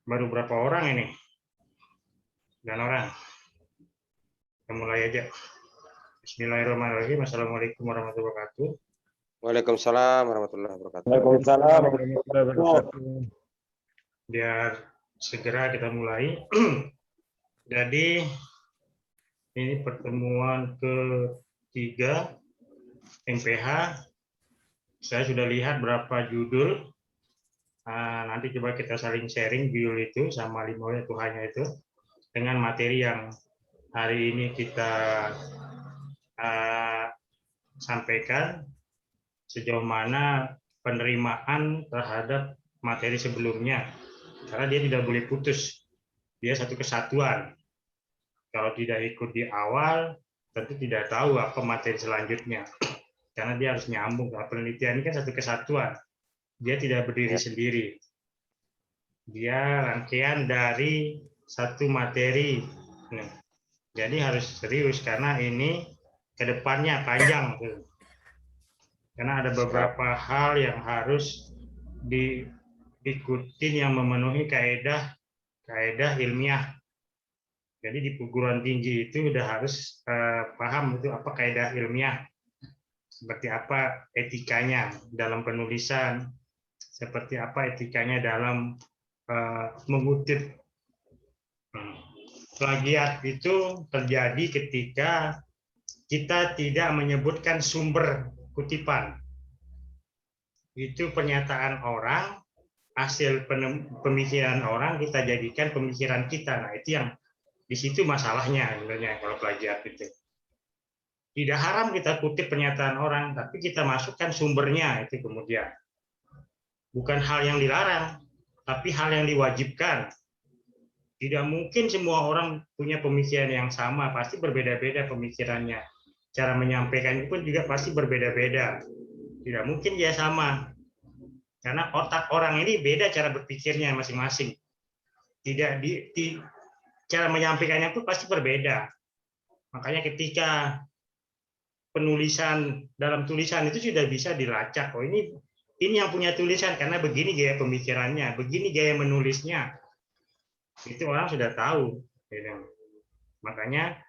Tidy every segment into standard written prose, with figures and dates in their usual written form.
Baru berapa orang ini? 9 orang. Kita mulai aja. Bismillahirrahmanirrahim. Assalamualaikum warahmatullahi wabarakatuh. Waalaikumsalam warahmatullahi wabarakatuh. Waalaikumsalam warahmatullahi wabarakatuh. Biar segera kita mulai. Jadi ini pertemuan ketiga MPH. Saya sudah lihat berapa judul. Nanti coba kita saling sharing judul itu sama lima Tuhannya itu dengan materi yang hari ini kita sampaikan, sejauh mana penerimaan terhadap materi sebelumnya, karena dia tidak boleh putus, dia satu kesatuan. Kalau tidak ikut di awal, tentu tidak tahu apa materi selanjutnya, karena dia harus nyambung. Kalau penelitian ini kan satu kesatuan, dia tidak berdiri sendiri, dia rangkaian dari satu materi. Jadi harus serius, karena ini kedepannya panjang, karena ada beberapa hal yang harus diikutin yang memenuhi kaedah ilmiah. Jadi di perguruan tinggi itu udah harus paham itu apa kaedah ilmiah, seperti apa etikanya dalam penulisan, seperti apa etikanya dalam mengutip. Plagiat itu terjadi ketika kita tidak menyebutkan sumber kutipan. Itu pernyataan orang, hasil pemikiran orang kita jadikan pemikiran kita. Nah, itu yang di situ masalahnya sebenarnya kalau plagiat itu. Tidak haram kita kutip pernyataan orang, tapi kita masukkan sumbernya itu kemudian. Bukan hal yang dilarang, tapi hal yang diwajibkan. Tidak mungkin semua orang punya pemikiran yang sama, pasti berbeda-beda pemikirannya. Cara menyampaikan pun juga pasti berbeda-beda. Tidak mungkin dia sama. Karena otak orang ini beda cara berpikirnya masing-masing. Cara menyampaikannya pun pasti berbeda. Makanya ketika penulisan dalam tulisan itu sudah bisa dilacak. Oh, ini yang punya tulisan karena begini gaya pemikirannya, begini gaya menulisnya. Itu orang sudah tahu. Makanya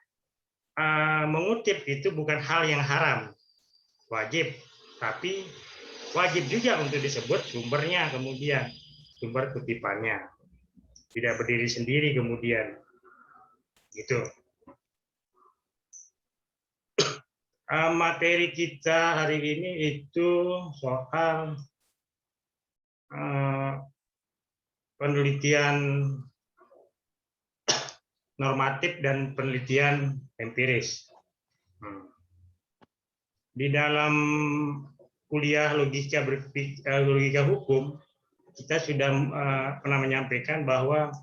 mengutip itu bukan hal yang haram, wajib, tapi wajib juga untuk disebut sumbernya kemudian, sumber kutipannya. Tidak berdiri sendiri kemudian. Gitu. Materi kita hari ini itu soal penelitian normatif dan penelitian empiris. Di dalam kuliah logika hukum, kita sudah pernah menyampaikan bahwa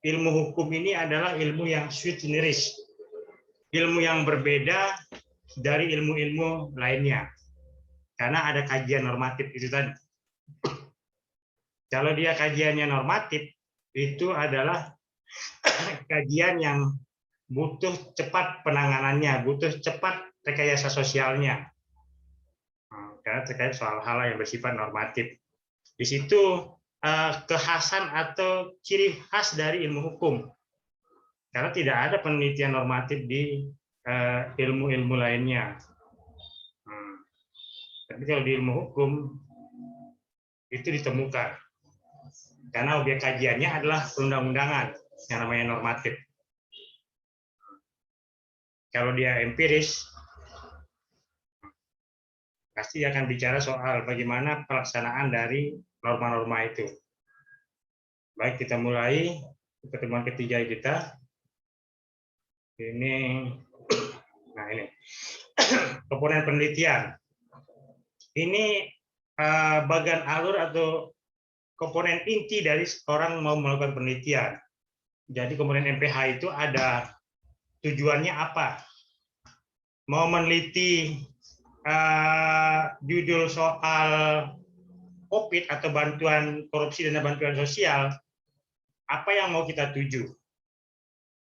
ilmu hukum ini adalah ilmu yang sui generis, ilmu yang berbeda dari ilmu-ilmu lainnya, karena ada kajian normatif itu tadi. Kalau dia kajiannya normatif, itu adalah kajian yang butuh cepat penanganannya, butuh cepat rekayasa sosialnya, karena terkait soal hal yang bersifat normatif. Di situ kekhasan atau ciri khas dari ilmu hukum, karena tidak ada penelitian normatif di ilmu-ilmu lainnya. Tapi kalau di ilmu hukum itu ditemukan, karena objek kajiannya adalah perundang-undangan yang namanya normatif. Kalau dia empiris, pasti akan bicara soal bagaimana pelaksanaan dari norma-norma itu. Baik, kita mulai pertemuan ketiga kita. Ini komponen penelitian. Ini bagian alur atau komponen inti dari orang mau melakukan penelitian. Jadi komponen MPH itu ada tujuannya apa? Mau meneliti judul soal COVID atau bantuan korupsi dan bantuan sosial, apa yang mau kita tuju?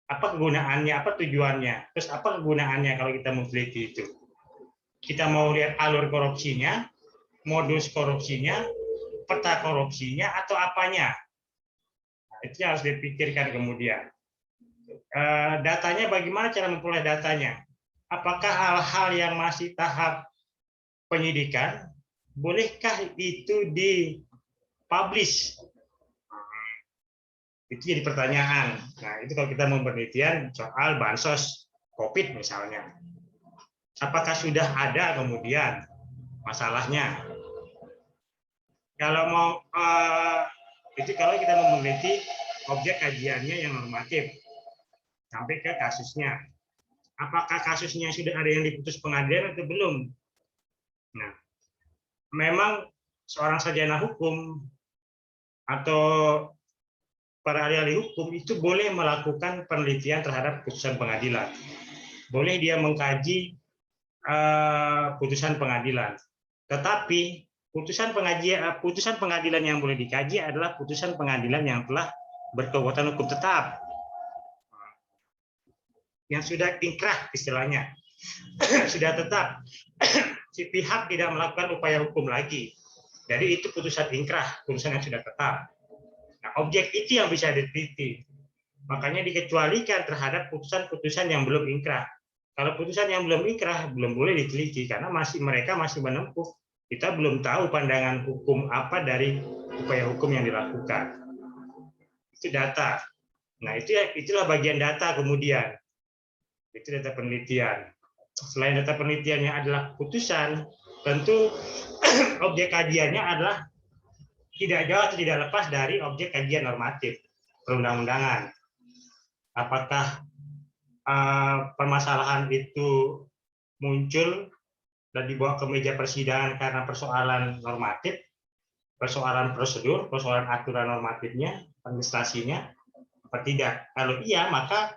Apa kegunaannya? Apa tujuannya? Terus apa kegunaannya kalau kita meneliti itu? Kita mau lihat alur korupsinya, modus korupsinya, peta korupsinya, atau apanya. Nah, itu yang harus dipikirkan kemudian. Datanya bagaimana cara memperoleh datanya? Apakah hal-hal yang masih tahap penyidikan, bolehkah itu dipublish? Itu jadi pertanyaan. Nah, itu kalau kita mau penelitian soal bansos COVID misalnya. Apakah sudah ada kemudian masalahnya? Kalau mau itu kalau kita mau meneliti objek kajiannya yang normatif sampai ke kasusnya. Apakah kasusnya sudah ada yang diputus pengadilan atau belum? Nah, memang seorang sarjana hukum atau para ahli hukum itu boleh melakukan penelitian terhadap putusan pengadilan. Boleh dia mengkaji putusan pengadilan. Tetapi putusan pengadilan yang boleh dikaji adalah putusan pengadilan yang telah berkekuatan hukum tetap. Yang sudah inkrah istilahnya. Sudah tetap. Si pihak tidak melakukan upaya hukum lagi. Jadi itu putusan inkrah, putusan yang sudah tetap. Nah, objek itu yang bisa diteliti. Makanya dikecualikan terhadap putusan-putusan yang belum inkrah. Kalau putusan yang belum inkrah belum boleh diteliti karena mereka masih menempuh. Kita belum tahu pandangan hukum apa dari upaya hukum yang dilakukan. Itu data. Nah, itulah bagian data kemudian. Itu data penelitian. Selain data penelitiannya adalah putusan, tentu objek kajiannya adalah tidak jauh atau tidak lepas dari objek kajian normatif perundang-undangan. Apakah permasalahan itu muncul dan dibawa ke meja persidangan karena persoalan normatif, persoalan prosedur, persoalan aturan normatifnya, administrasinya, apa tidak? Kalau iya, maka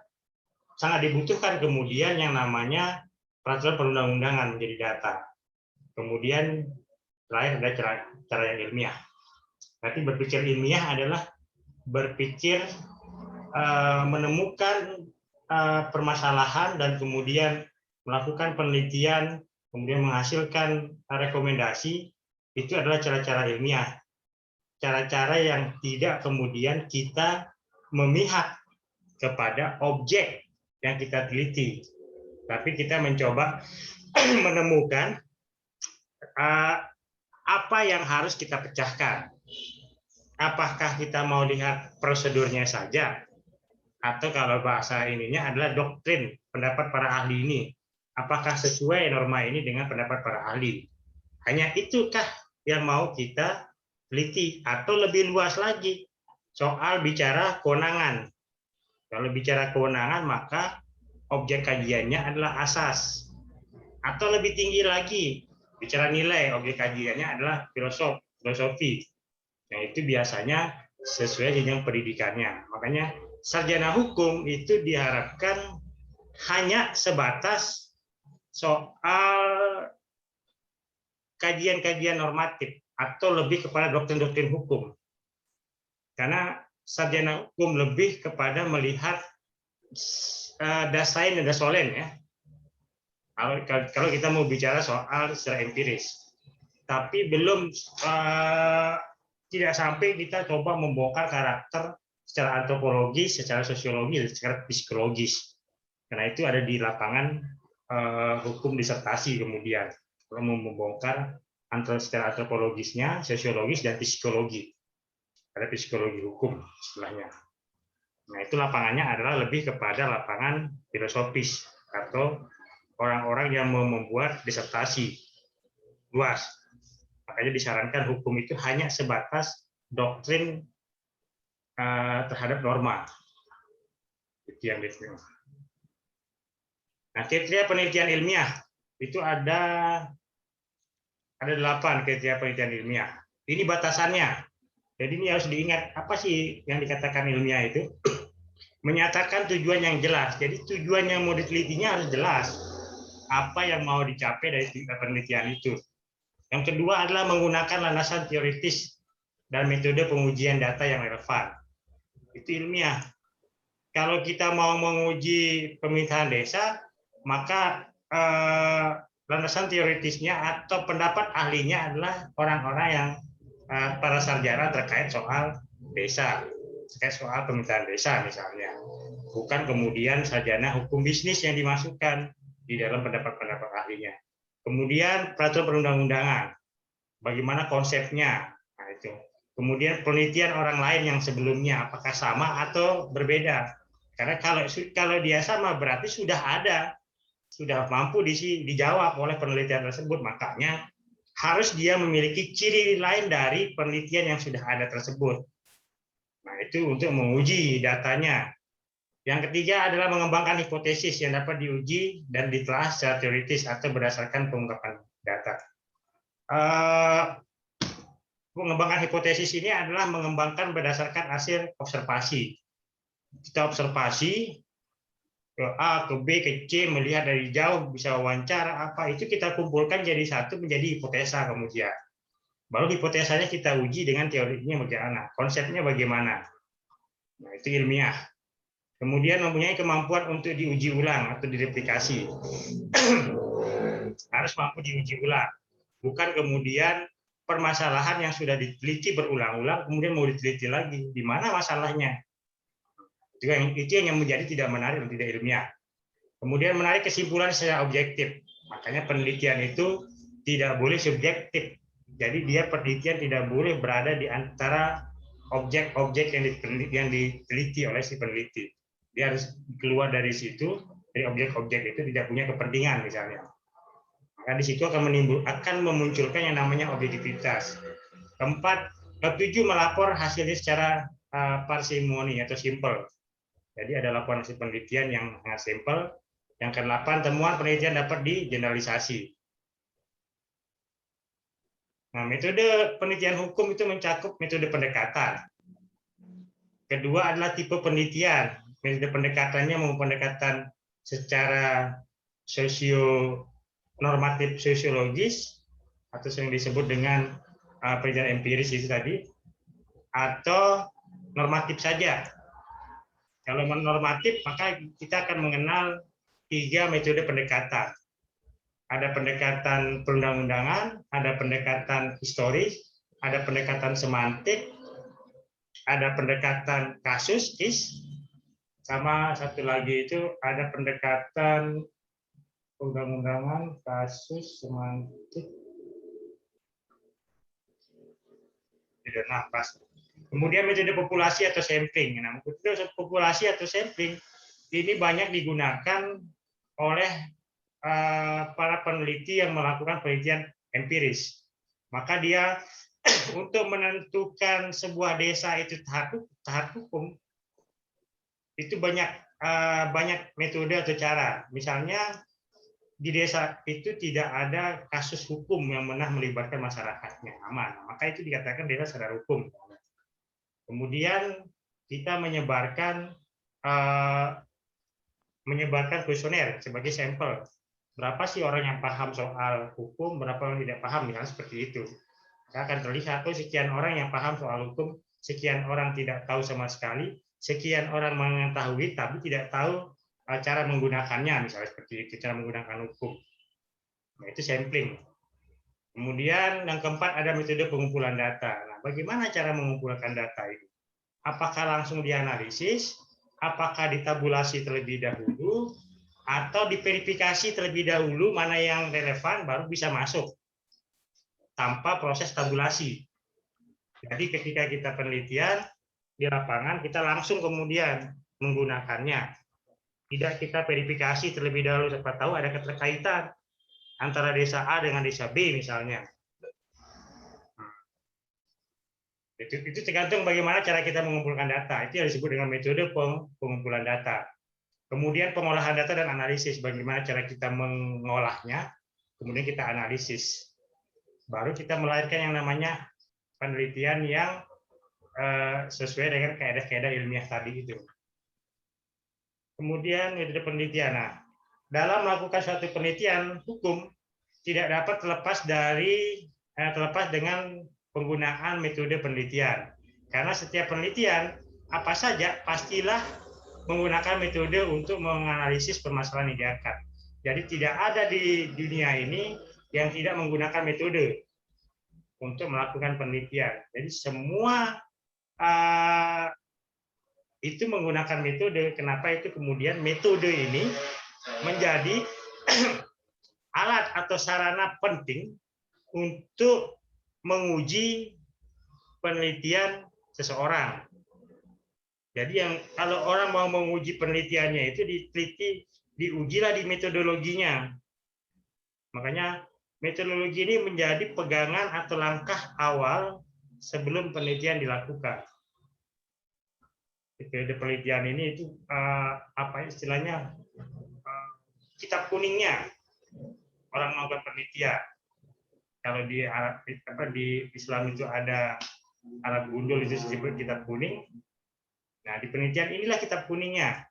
sangat dibutuhkan kemudian yang namanya peraturan perundang-undangan menjadi data. Kemudian terakhir ada cara yang ilmiah. Berarti berpikir ilmiah adalah berpikir menemukan permasalahan dan kemudian melakukan penelitian, kemudian menghasilkan rekomendasi. Itu adalah cara-cara ilmiah. Cara-cara yang tidak kemudian kita memihak kepada objek yang kita teliti, tapi kita mencoba menemukan apa yang harus kita pecahkan. Apakah kita mau lihat prosedurnya saja, atau kalau bahasa ininya adalah doktrin pendapat para ahli ini, apakah sesuai norma ini dengan pendapat para ahli? Hanya itukah yang mau kita teliti, atau lebih luas lagi soal bicara kewenangan? Kalau bicara kewenangan, maka objek kajiannya adalah asas. Atau lebih tinggi lagi, bicara nilai, objek kajiannya adalah filosofi. Nah, itu biasanya sesuai jenjang pendidikannya. Makanya sarjana hukum itu diharapkan hanya sebatas soal kajian-kajian normatif atau lebih kepada doktrin-doktrin hukum. Karena sarjana hukum lebih kepada melihat dasain dan dasolen ya. Kalau kita mau bicara soal secara empiris, tapi belum tidak sampai kita coba membongkar karakter secara antropologis, secara sosiologis, secara psikologis. Karena itu ada di lapangan hukum disertasi kemudian kalau mau membongkar secara antropologisnya, sosiologis dan psikologi. Ada psikologi hukum istilahnya. Nah, itu lapangannya adalah lebih kepada lapangan filosofis atau orang-orang yang mau membuat disertasi luas. Makanya disarankan hukum itu hanya sebatas doktrin terhadap norma. Itu yang diterima. Nah, kriteria penelitian ilmiah itu ada 8 kriteria penelitian ilmiah. Ini batasannya. Jadi ini harus diingat, apa sih yang dikatakan ilmiah itu? Menyatakan tujuan yang jelas. Jadi tujuan yang mau ditelitinya harus jelas. Apa yang mau dicapai dari penelitian itu. Yang kedua adalah menggunakan landasan teoritis dan metode pengujian data yang relevan. Itu ilmiah. Kalau kita mau menguji pemerintahan desa, maka landasan teoritisnya atau pendapat ahlinya adalah orang-orang yang para sarjana terkait soal desa, terkait soal pemerintahan desa misalnya. Bukan kemudian sarjana hukum bisnis yang dimasukkan di dalam pendapat-pendapat ahlinya. Kemudian peraturan perundang-undangan, bagaimana konsepnya, nah, itu. Kemudian penelitian orang lain yang sebelumnya apakah sama atau berbeda. Karena kalau dia sama berarti sudah mampu dijawab oleh penelitian tersebut. Makanya harus dia memiliki ciri lain dari penelitian yang sudah ada tersebut. Nah, itu untuk menguji datanya. Yang ketiga adalah mengembangkan hipotesis yang dapat diuji dan ditelaah secara teoritis atau berdasarkan pengungkapan data. Mengembangkan hipotesis ini adalah mengembangkan berdasarkan hasil observasi. Kita observasi ke A, ke B, ke C, melihat dari jauh, bisa wawancara, apa itu kita kumpulkan jadi satu menjadi hipotesa kemudian. Baru hipotesanya kita uji dengan teorinya bagaimana, konsepnya bagaimana. Nah, itu ilmiah. Kemudian mempunyai kemampuan untuk diuji ulang atau direplikasi. Harus mampu diuji ulang. Bukan kemudian permasalahan yang sudah diteliti berulang-ulang, kemudian mau diteliti lagi. Di mana masalahnya? Itu yang menjadi tidak menarik dan tidak ilmiah. Kemudian menarik kesimpulan secara objektif. Makanya penelitian itu tidak boleh subjektif. Jadi dia penelitian tidak boleh berada di antara objek-objek yang diteliti oleh si peneliti. Dia harus keluar dari situ, dari objek-objek itu tidak punya kepentingan misalnya. Maka di situ akan memunculkan yang namanya objektivitas. Ketujuh, melapor hasilnya secara parsimoni atau simple. Jadi ada laporan hasil penelitian yang sangat simple. Yang ke-8, temuan penelitian dapat digeneralisasi. Nah, metode penelitian hukum itu mencakup metode pendekatan. Kedua adalah tipe penelitian. Metode pendekatannya mau pendekatan secara normatif sosiologis atau yang disebut dengan penelitian empiris itu tadi, atau normatif saja. Kalau normatif maka kita akan mengenal 3 metode pendekatan. Ada pendekatan perundang-undangan, ada pendekatan historis, ada pendekatan semantik, ada pendekatan kasus, sama satu lagi itu ada pendekatan perundang-undangan, kasus, semantik, tidak nafas. Kemudian metode populasi atau sampling. Nah, metode populasi atau sampling ini banyak digunakan oleh para peneliti yang melakukan penelitian empiris. Maka dia untuk menentukan sebuah desa itu tahap hukum itu banyak metode atau cara. Misalnya di desa itu tidak ada kasus hukum yang pernah melibatkan masyarakatnya, aman. Maka itu dikatakan desa sadar hukum. Kemudian kita menyebarkan kuesioner sebagai sampel. Berapa sih orang yang paham soal hukum, berapa orang tidak paham, misalnya seperti itu. Akan terlihat sekian orang yang paham soal hukum, sekian orang tidak tahu sama sekali, sekian orang mengetahui tapi tidak tahu cara menggunakannya, misalnya seperti itu, cara menggunakan hukum. Nah, itu sampling. Kemudian yang keempat ada metode pengumpulan data. Nah, bagaimana cara mengumpulkan data ini? Apakah langsung dianalisis? Apakah ditabulasi terlebih dahulu? Atau diverifikasi terlebih dahulu mana yang relevan baru bisa masuk tanpa proses tabulasi. Jadi ketika kita penelitian di lapangan kita langsung kemudian menggunakannya. Tidak kita verifikasi terlebih dahulu, siapa tahu ada keterkaitan antara desa A dengan desa B misalnya. Itu tergantung bagaimana cara kita mengumpulkan data. Itu yang disebut dengan metode pengumpulan data. Kemudian pengolahan data dan analisis, bagaimana cara kita mengolahnya, kemudian kita analisis. Baru kita melahirkan yang namanya penelitian yang sesuai dengan kaedah-kaedah ilmiah tadi itu. Kemudian metode penelitian. Nah, dalam melakukan suatu penelitian hukum tidak dapat terlepas dengan penggunaan metode penelitian. Karena setiap penelitian apa saja pastilah menggunakan metode untuk menganalisis permasalahan yang diangkat. Jadi tidak ada di dunia ini yang tidak menggunakan metode untuk melakukan penelitian. Jadi semua itu menggunakan metode. Kenapa itu kemudian metode ini menjadi alat atau sarana penting untuk menguji penelitian seseorang. Jadi yang kalau orang mau menguji penelitiannya itu diujilah di metodologinya. Makanya metodologi ini menjadi pegangan atau langkah awal sebelum penelitian dilakukan. Metode penelitian ini itu apa istilahnya, kitab kuningnya orang melakukan penelitian. Kalau di Arab, di Islam itu ada Arab gundul, itu disebut kitab kuning. Nah, di penelitian inilah kitab kuningnya.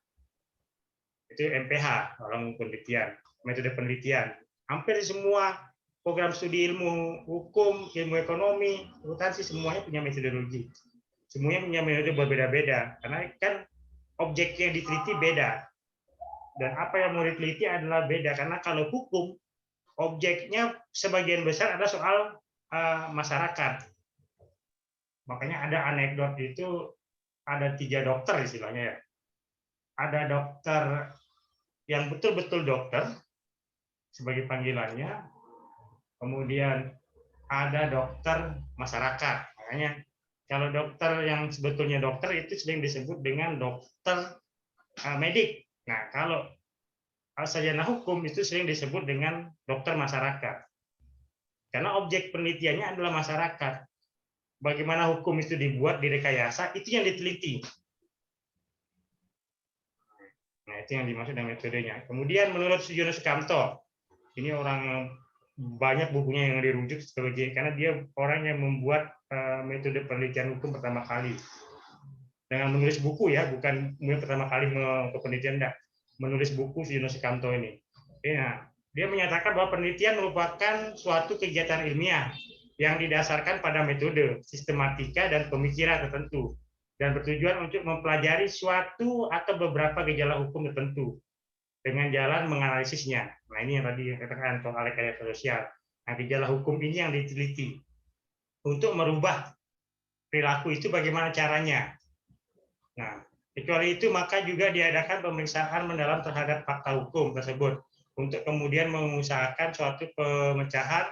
Itu MPH, orang penelitian, metode penelitian. Hampir semua program studi ilmu hukum, ilmu ekonomi, akuntansi, semuanya punya metodologi. Semuanya punya metode berbeda-beda, karena kan objek yang diteliti beda. Dan apa yang mau diteliti adalah beda, karena kalau hukum, objeknya sebagian besar adalah soal masyarakat. Makanya ada anekdot itu, ada 3 dokter istilahnya ya. Ada dokter yang betul-betul dokter sebagai panggilannya, kemudian ada dokter masyarakat. Makanya kalau dokter yang sebetulnya dokter itu sering disebut dengan dokter medik. Nah, kalau sarjana hukum itu sering disebut dengan dokter masyarakat. Karena objek penelitiannya adalah masyarakat. Bagaimana hukum itu dibuat, direkayasa, itu yang diteliti. Nah, itu yang dimaksud dengan metodenya. Kemudian menurut Sujono Sukamto, ini orang yang banyak bukunya yang dirujuk sebagai, karena dia orang yang membuat metode penelitian hukum pertama kali. Dengan menulis buku ya, bukan pertama kali ke penelitian, enggak. Menulis buku Sujono Sukamto ini. Nah, dia menyatakan bahwa penelitian merupakan suatu kegiatan ilmiah yang didasarkan pada metode, sistematika, dan pemikiran tertentu, dan bertujuan untuk mempelajari suatu atau beberapa gejala hukum tertentu dengan jalan menganalisisnya. Nah, ini yang tadi dikatakan oleh rekayasa sosial. Nah, gejala hukum ini yang diteliti. Untuk merubah perilaku itu bagaimana caranya? Nah, kecuali itu maka juga diadakan pemeriksaan mendalam terhadap fakta hukum tersebut untuk kemudian mengusahakan suatu pemecahan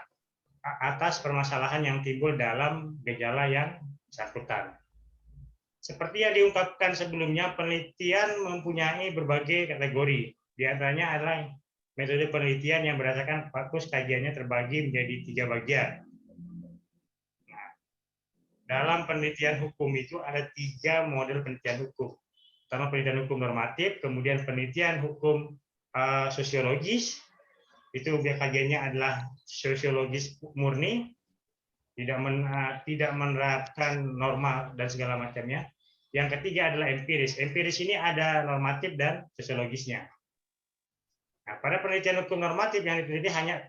atas permasalahan yang timbul dalam gejala yang bersangkutan. Seperti yang diungkapkan sebelumnya, penelitian mempunyai berbagai kategori. Di antaranya adalah metode penelitian yang berdasarkan fokus kajiannya terbagi menjadi 3 bagian. Nah, dalam penelitian hukum itu ada 3 model penelitian hukum. Pertama, penelitian hukum normatif, kemudian penelitian hukum sosiologis, itu kajiannya adalah sosiologis murni, tidak menerapkan norma dan segala macamnya. Yang ketiga adalah empiris. Empiris ini ada normatif dan sosiologisnya. Nah, pada penelitian hukum normatif yang diteliti hanya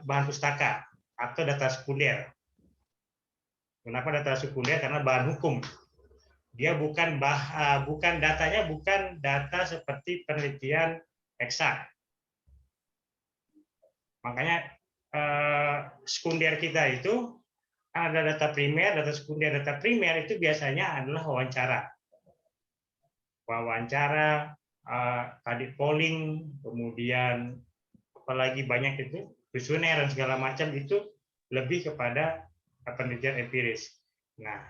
bahan pustaka atau data sekunder. Kenapa data sekunder? Karena bahan hukum. Dia bukan datanya bukan data seperti penelitian eksak. Makanya sekunder kita itu ada data primer, data sekunder. Data primer itu biasanya adalah wawancara, tadi polling, kemudian apalagi banyak itu kuesioner dan segala macam, itu lebih kepada penelitian empiris. Nah,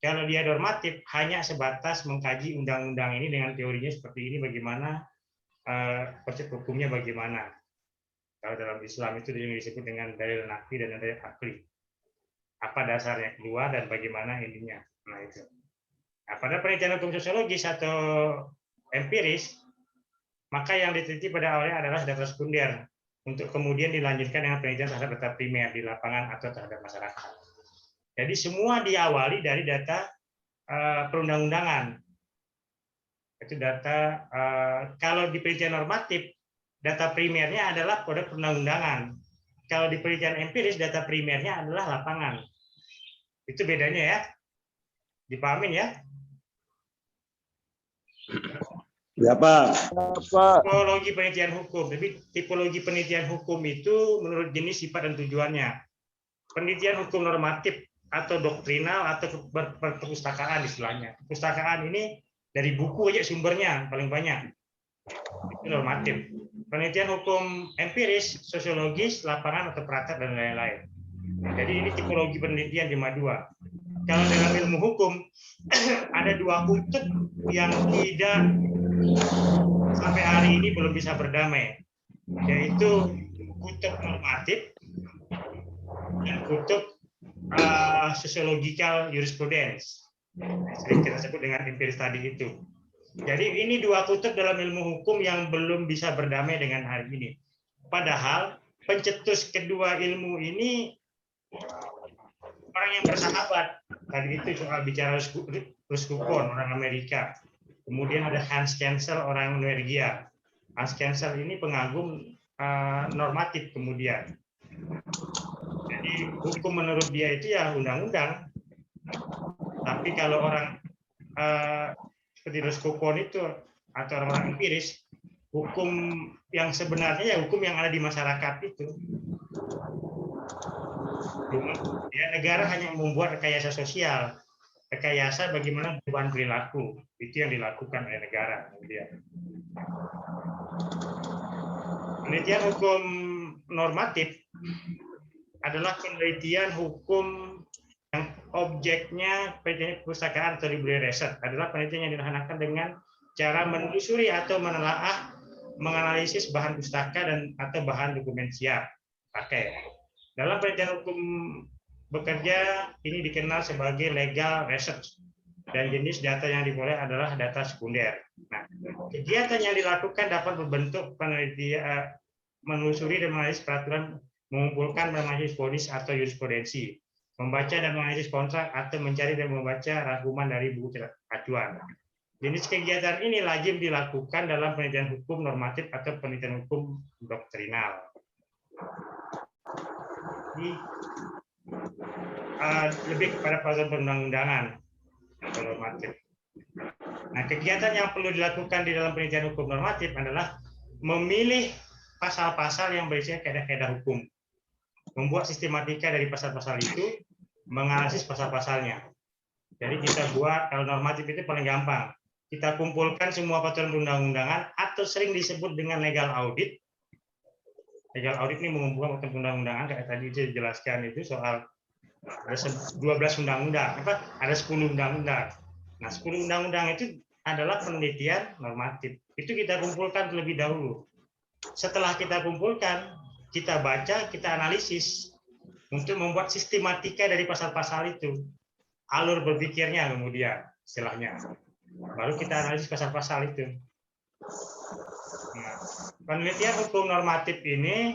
kalau dia normatif hanya sebatas mengkaji undang-undang ini dengan teorinya seperti ini, bagaimana konsep hukumnya bagaimana. Kalau dalam Islam itu disebut dengan dalil naqli dan dalil akli. Apa dasarnya keluar dan bagaimana ininya. Nah, itu. Nah, pada penelitian hukum sosiologis atau empiris, maka yang diteliti pada awalnya adalah data sekunder untuk kemudian dilanjutkan dengan penelitian terhadap data primer di lapangan atau terhadap masyarakat. Jadi semua diawali dari data perundang-undangan. Itu data kalau di penelitian normatif, data primernya adalah kode perundang-undangan. Kalau di penelitian empiris, data primernya adalah lapangan. Itu bedanya ya. Dipahamin ya? Ya, Pak. Pak. Tipologi penelitian hukum. Tapi tipologi penelitian hukum itu menurut jenis, sifat, dan tujuannya. Penelitian hukum normatif atau doktrinal atau perpustakaan istilahnya. Perpustakaan ini dari buku aja sumbernya paling banyak. Itu normatif. Penelitian hukum empiris, sosiologis, lapangan atau praktek dan lain-lain. Jadi ini tipologi penelitian cuma dua. Kalau dalam ilmu hukum ada dua kutub yang tidak sampai hari ini belum bisa berdamai, yaitu kutub normatif dan kutub sociological jurisprudence, sering kita sebut dengan empiris tadi itu. Jadi ini dua kutub dalam ilmu hukum yang belum bisa berdamai dengan hari ini. Padahal pencetus kedua ilmu ini orang yang bersahabat. Tadi itu soal bicara Ruscupon, orang Amerika. Kemudian ada Hans Kelsen, orang Norwegia. Hans Kelsen ini pengagum normatif kemudian. Jadi hukum menurut dia itu ya undang-undang. Tapi kalau orang seperti Ruscupon itu atau orang empiris, hukum yang sebenarnya ya hukum yang ada di masyarakat itu. Ya, negara hanya membuat rekayasa sosial, rekayasa bagaimana perubahan perilaku, itu yang dilakukan oleh negara. Penelitian hukum normatif adalah penelitian hukum yang objeknya perpustakaan atau library research, adalah penelitian yang dilaksanakan dengan cara menelusuri atau menelaah, menganalisis bahan pustaka dan atau bahan dokumen siap pakai. Dalam penelitian hukum bekerja ini dikenal sebagai legal research dan jenis data yang diperoleh adalah data sekunder. Nah, kegiatan yang dilakukan dapat berbentuk penelitian, menelusuri dan menganalisis peraturan, mengumpulkan dan menganalisis polis atau jurisprudensi, membaca dan menganalisis kontrak atau mencari dan membaca rangkuman dari buku acuan. Jenis kegiatan ini lazim dilakukan dalam penelitian hukum normatif atau penelitian hukum doktrinal. Ini lebih kepada peraturan perundang-undangan atau normatif. Nah, kegiatan yang perlu dilakukan di dalam penelitian hukum normatif adalah memilih pasal-pasal yang berisi kaidah-kaidah hukum, membuat sistematika dari pasal-pasal itu, menganalisis pasal-pasalnya. Jadi kita buat, kalau normatif itu paling gampang, kita kumpulkan semua peraturan perundang-undangan atau sering disebut dengan legal audit. Legal audit ini mengumpulkan peraturan perundang-undangan, kayak tadi itu dijelaskan itu soal ada 12 undang-undang, ada 10 undang-undang. Nah, 10 undang-undang itu adalah penelitian normatif. Itu kita kumpulkan terlebih dahulu. Setelah kita kumpulkan, kita baca, kita analisis untuk membuat sistematika dari pasal-pasal itu. Alur berpikirnya kemudian istilahnya. Baru kita analisis pasal-pasal itu. Nah, penelitian hukum normatif ini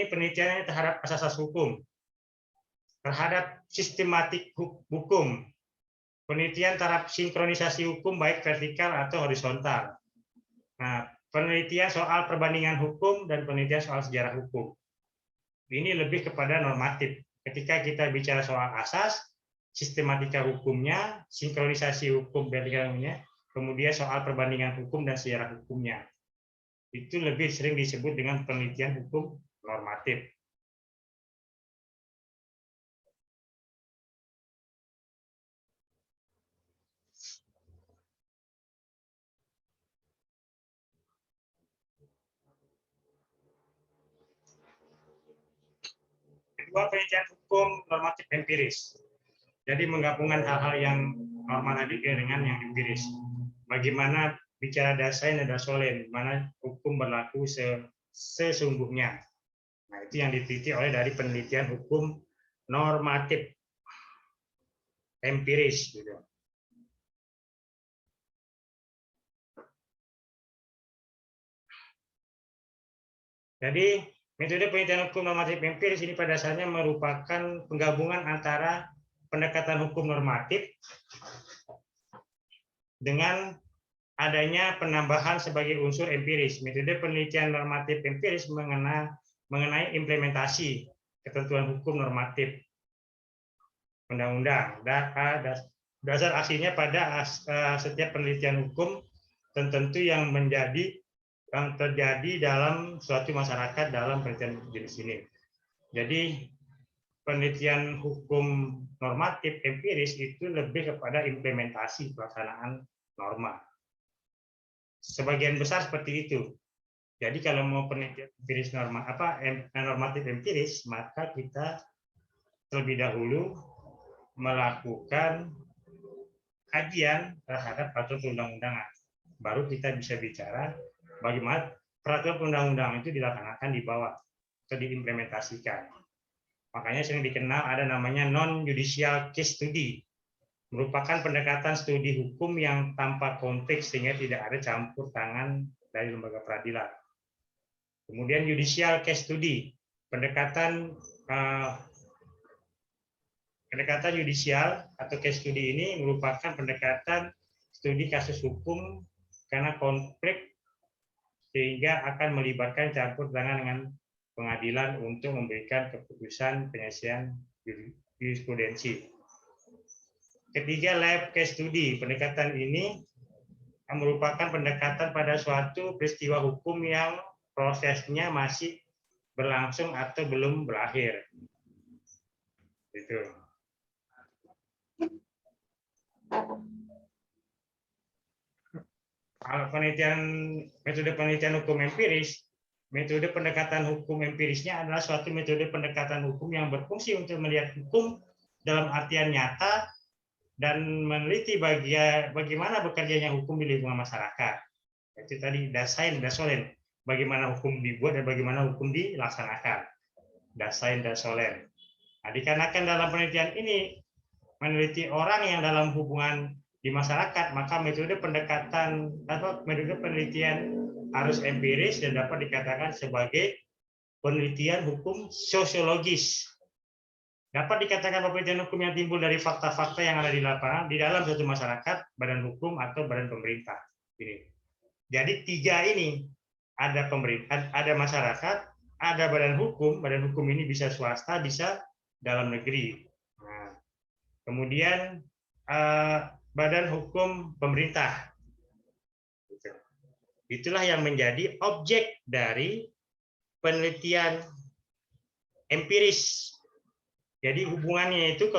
penelitiannya terhadap asas hukum, terhadap sistematik hukum, penelitian terhadap sinkronisasi hukum baik vertikal atau horizontal. Nah, penelitian soal perbandingan hukum dan penelitian soal sejarah hukum. Ini lebih kepada normatif. Ketika kita bicara soal asas, sistematika hukumnya, sinkronisasi hukum vertikalnya, kemudian soal perbandingan hukum dan sejarah hukumnya. Itu lebih sering disebut dengan penelitian hukum normatif. Kedua, penelitian hukum normatif empiris. Jadi menggabungkan hal-hal yang normal tadi dengan yang empiris. Bagaimana bicara dasain dan dasolen, mana hukum berlaku sesungguhnya. Nah, itu yang diteliti oleh dari penelitian hukum normatif empiris gitu. Jadi metode penelitian hukum normatif empiris ini pada dasarnya merupakan penggabungan antara pendekatan hukum normatif dengan adanya penambahan sebagai unsur empiris. Metode penelitian normatif empiris mengenai implementasi ketentuan hukum normatif undang-undang. Dasar aslinya pada setiap penelitian hukum tertentu yang terjadi dalam suatu masyarakat dalam penelitian jenis ini. Jadi penelitian hukum normatif empiris itu lebih kepada implementasi pelaksanaan norma. Sebagian besar seperti itu. Jadi kalau mau penelitian empiris normatif empiris, maka kita terlebih dahulu melakukan kajian terhadap peraturan perundang-undangan. Baru kita bisa bicara bagaimana peraturan perundang-undangan itu dilaksanakan di bawah atau diimplementasikan. Makanya sering dikenal ada namanya non-judicial case study, merupakan pendekatan studi hukum yang tanpa konteks sehingga tidak ada campur tangan dari lembaga peradilan. Kemudian judicial case study, pendekatan judicial atau case study ini merupakan pendekatan studi kasus hukum karena konflik sehingga akan melibatkan campur tangan dengan pengadilan untuk memberikan keputusan penyelesaian jurisprudensi. Ketiga, live case study. Pendekatan ini merupakan pendekatan pada suatu peristiwa hukum yang prosesnya masih berlangsung atau belum berakhir. Itu. Kalau metode penelitian hukum empiris, metode pendekatan hukum empirisnya adalah suatu metode pendekatan hukum yang berfungsi untuk melihat hukum dalam artian nyata dan meneliti bagaimana bekerjanya hukum di lingkungan masyarakat. Itu tadi Dasein, Dasolen, bagaimana hukum dibuat dan bagaimana hukum dilaksanakan. Dasein, Dasolen. Nah, dikarenakan dalam penelitian ini meneliti orang yang dalam hubungan di masyarakat, maka metode pendekatan atau metode penelitian harus empiris dan dapat dikatakan sebagai penelitian hukum sosiologis. Dapat dikatakan penelitian hukum yang timbul dari fakta-fakta yang ada di lapangan di dalam suatu masyarakat, badan hukum atau badan pemerintah. Ini. Jadi tiga ini, ada pemerintah, ada masyarakat, ada badan hukum ini bisa swasta, bisa dalam negeri. Nah, kemudian badan hukum pemerintah. Itulah yang menjadi objek dari penelitian empiris. Jadi hubungannya itu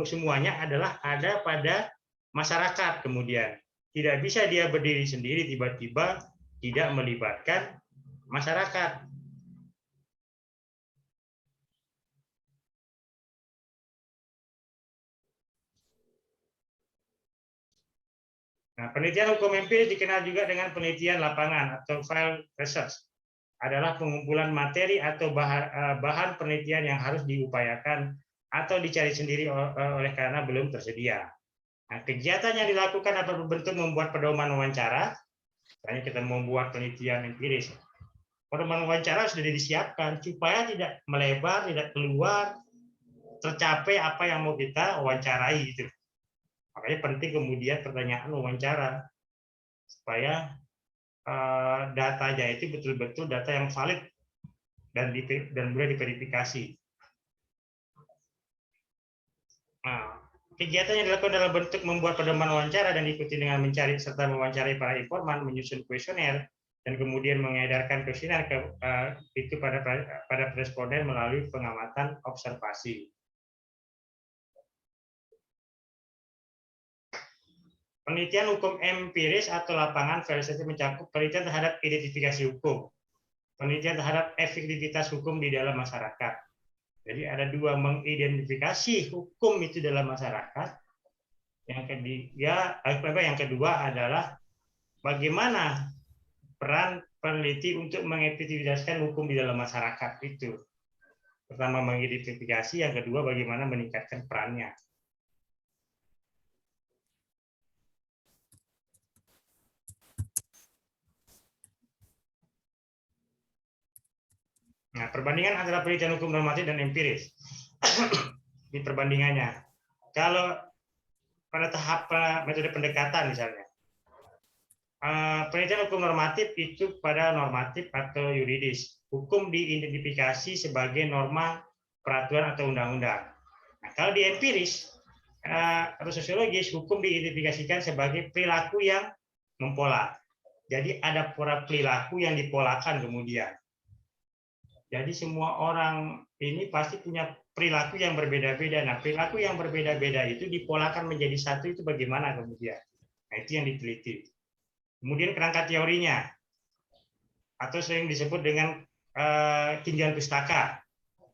semuanya adalah ada pada masyarakat. Kemudian tidak bisa dia berdiri sendiri tiba-tiba tidak melibatkan masyarakat. Nah, penelitian hukum empiris dikenal juga dengan penelitian lapangan atau field research. Adalah pengumpulan materi atau bahan penelitian yang harus diupayakan atau dicari sendiri oleh karena belum tersedia. Nah, kegiatan yang dilakukan dapat berbentuk membuat pedoman wawancara. Misalnya kita membuat penelitian empiris. Pedoman wawancara sudah disiapkan supaya tidak melebar, tidak keluar, tercapai apa yang mau kita wawancarai itu. Makanya penting kemudian pertanyaan wawancara supaya datanya itu betul-betul data yang valid dan mudah diverifikasi. Nah, kegiatan yang dilakukan dalam bentuk membuat pedoman wawancara dan diikuti dengan mencari serta mewawancarai para informan, menyusun kuesioner, dan kemudian mengedarkan kuesioner itu pada responden melalui pengamatan observasi. Penelitian hukum empiris atau lapangan versi mencakup penelitian terhadap identifikasi hukum, penelitian terhadap efektivitas hukum di dalam masyarakat. Jadi ada dua, mengidentifikasi hukum itu dalam masyarakat. Yang kedua adalah bagaimana peran peneliti untuk mengefektivitaskan hukum di dalam masyarakat itu. Pertama mengidentifikasi, yang kedua bagaimana meningkatkan perannya. Nah, perbandingan antara penelitian hukum normatif dan empiris. Ini perbandingannya. Kalau pada tahap metode pendekatan misalnya, penelitian hukum normatif itu pada normatif atau yuridis. Hukum diidentifikasi sebagai norma, peraturan atau undang-undang. Nah, kalau di empiris atau sosiologis, hukum diidentifikasikan sebagai perilaku yang mempola. Jadi ada pola perilaku yang dipolakan kemudian. Jadi semua orang ini pasti punya perilaku yang berbeda-beda. Nah, perilaku yang berbeda-beda itu dipolakan menjadi satu itu bagaimana kemudian? Nah, itu yang diteliti. Kemudian kerangka teorinya, atau sering disebut dengan tinjauan pustaka.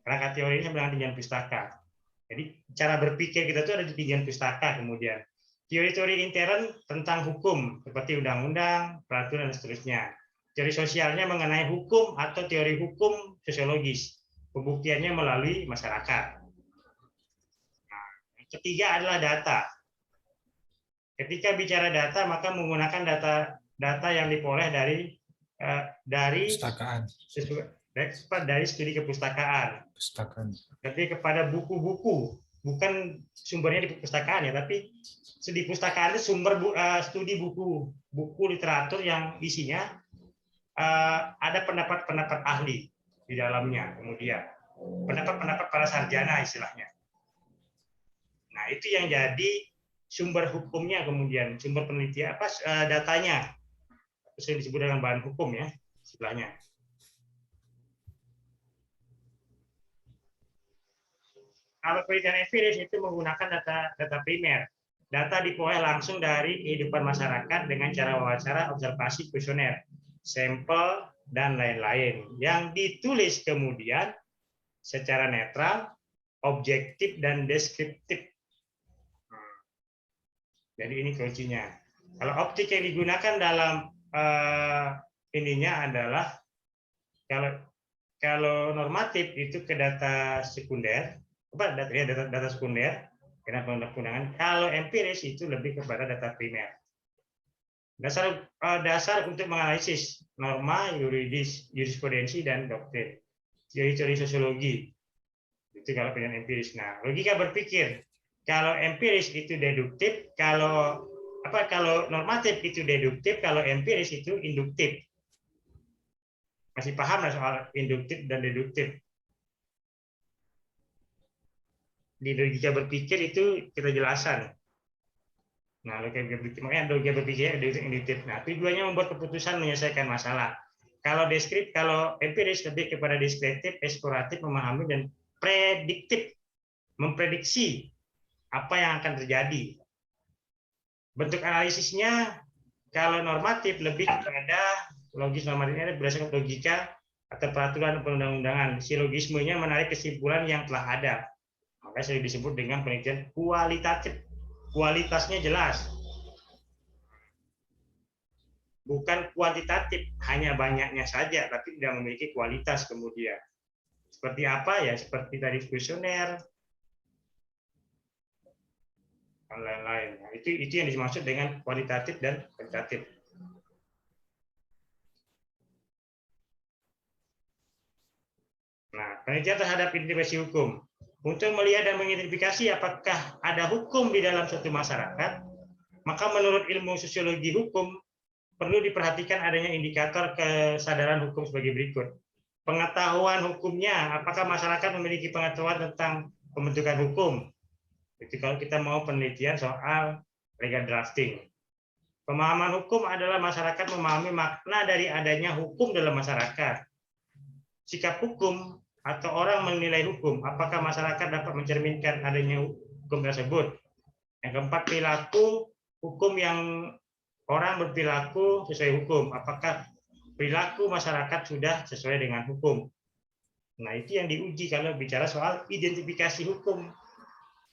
Kerangka teorinya dengan tinjauan pustaka. Jadi cara berpikir kita itu ada di tinjauan pustaka kemudian. Teori-teori intern tentang hukum, seperti undang-undang, peraturan, dan seterusnya. Teori sosialnya mengenai hukum atau teori hukum sosiologis. Pembuktiannya melalui masyarakat. Nah, yang ketiga adalah data. Ketika bicara data, maka menggunakan data yang diperoleh dari studi kepustakaan. Jadi kepada buku-buku, bukan sumbernya di perpustakaan ya, tapi di perpustakaan itu sumber studi buku literatur yang isinya ada pendapat-pendapat ahli di dalamnya, kemudian pendapat-pendapat para sarjana istilahnya. Nah, itu yang jadi sumber hukumnya, kemudian sumber penelitian datanya, sering disebut dengan bahan hukum ya istilahnya. Kalau penelitian empiris itu menggunakan data primer. Data diperoleh langsung dari kehidupan masyarakat dengan cara wawancara, observasi, kuesioner, sampel, dan lain-lain. Yang ditulis kemudian secara netral, objektif, dan deskriptif. Jadi ini kuncinya. Kalau optik yang digunakan dalam ininya adalah kalau normatif itu ke data sekunder, data sekunder, karena perundangan. Kalau empiris itu lebih kepada data primer. Dasar untuk menganalisis norma, yuridis, jurisprudensi, dan doktrin. Teori sosiologi. Itu kalau penelitian empiris. Nah, logika berpikir. Kalau empiris itu deduktif, kalau normatif itu deduktif, kalau empiris itu induktif. Masih paham lah soal induktif dan deduktif? Di logika berpikir itu kita jelaskan. Nah, logika berpikir induktif. Nah, tujuannya membuat keputusan, menyelesaikan masalah. Kalau empiris lebih kepada deskriptif, eksploratif, memahami, dan prediktif, memprediksi apa yang akan terjadi. Bentuk analisisnya kalau normatif lebih kepada logis, normatifnya berdasarkan logika atau peraturan perundang-undangan. Silogismenya menarik kesimpulan yang telah ada. Makanya sering disebut dengan penelitian kualitatif. Kualitasnya jelas. Bukan kuantitatif, hanya banyaknya saja, tapi tidak memiliki kualitas kemudian. Seperti apa ya? Seperti tadi kuesioner, dan lain-lain. Nah, itu yang dimaksud dengan kualitatif dan kuantitatif. Nah, penelitian terhadap identifikasi hukum. Untuk melihat dan mengidentifikasi apakah ada hukum di dalam suatu masyarakat, maka menurut ilmu sosiologi hukum, perlu diperhatikan adanya indikator kesadaran hukum sebagai berikut. Pengetahuan hukumnya, apakah masyarakat memiliki pengetahuan tentang pembentukan hukum? Jadi kalau kita mau penelitian soal legal drafting. Pemahaman hukum adalah masyarakat memahami makna dari adanya hukum dalam masyarakat. Sikap hukum atau orang menilai hukum, apakah masyarakat dapat mencerminkan adanya hukum tersebut. Yang keempat, perilaku hukum yang orang berperilaku sesuai hukum, apakah perilaku masyarakat sudah sesuai dengan hukum. Nah, itu yang diuji kalau bicara soal identifikasi hukum.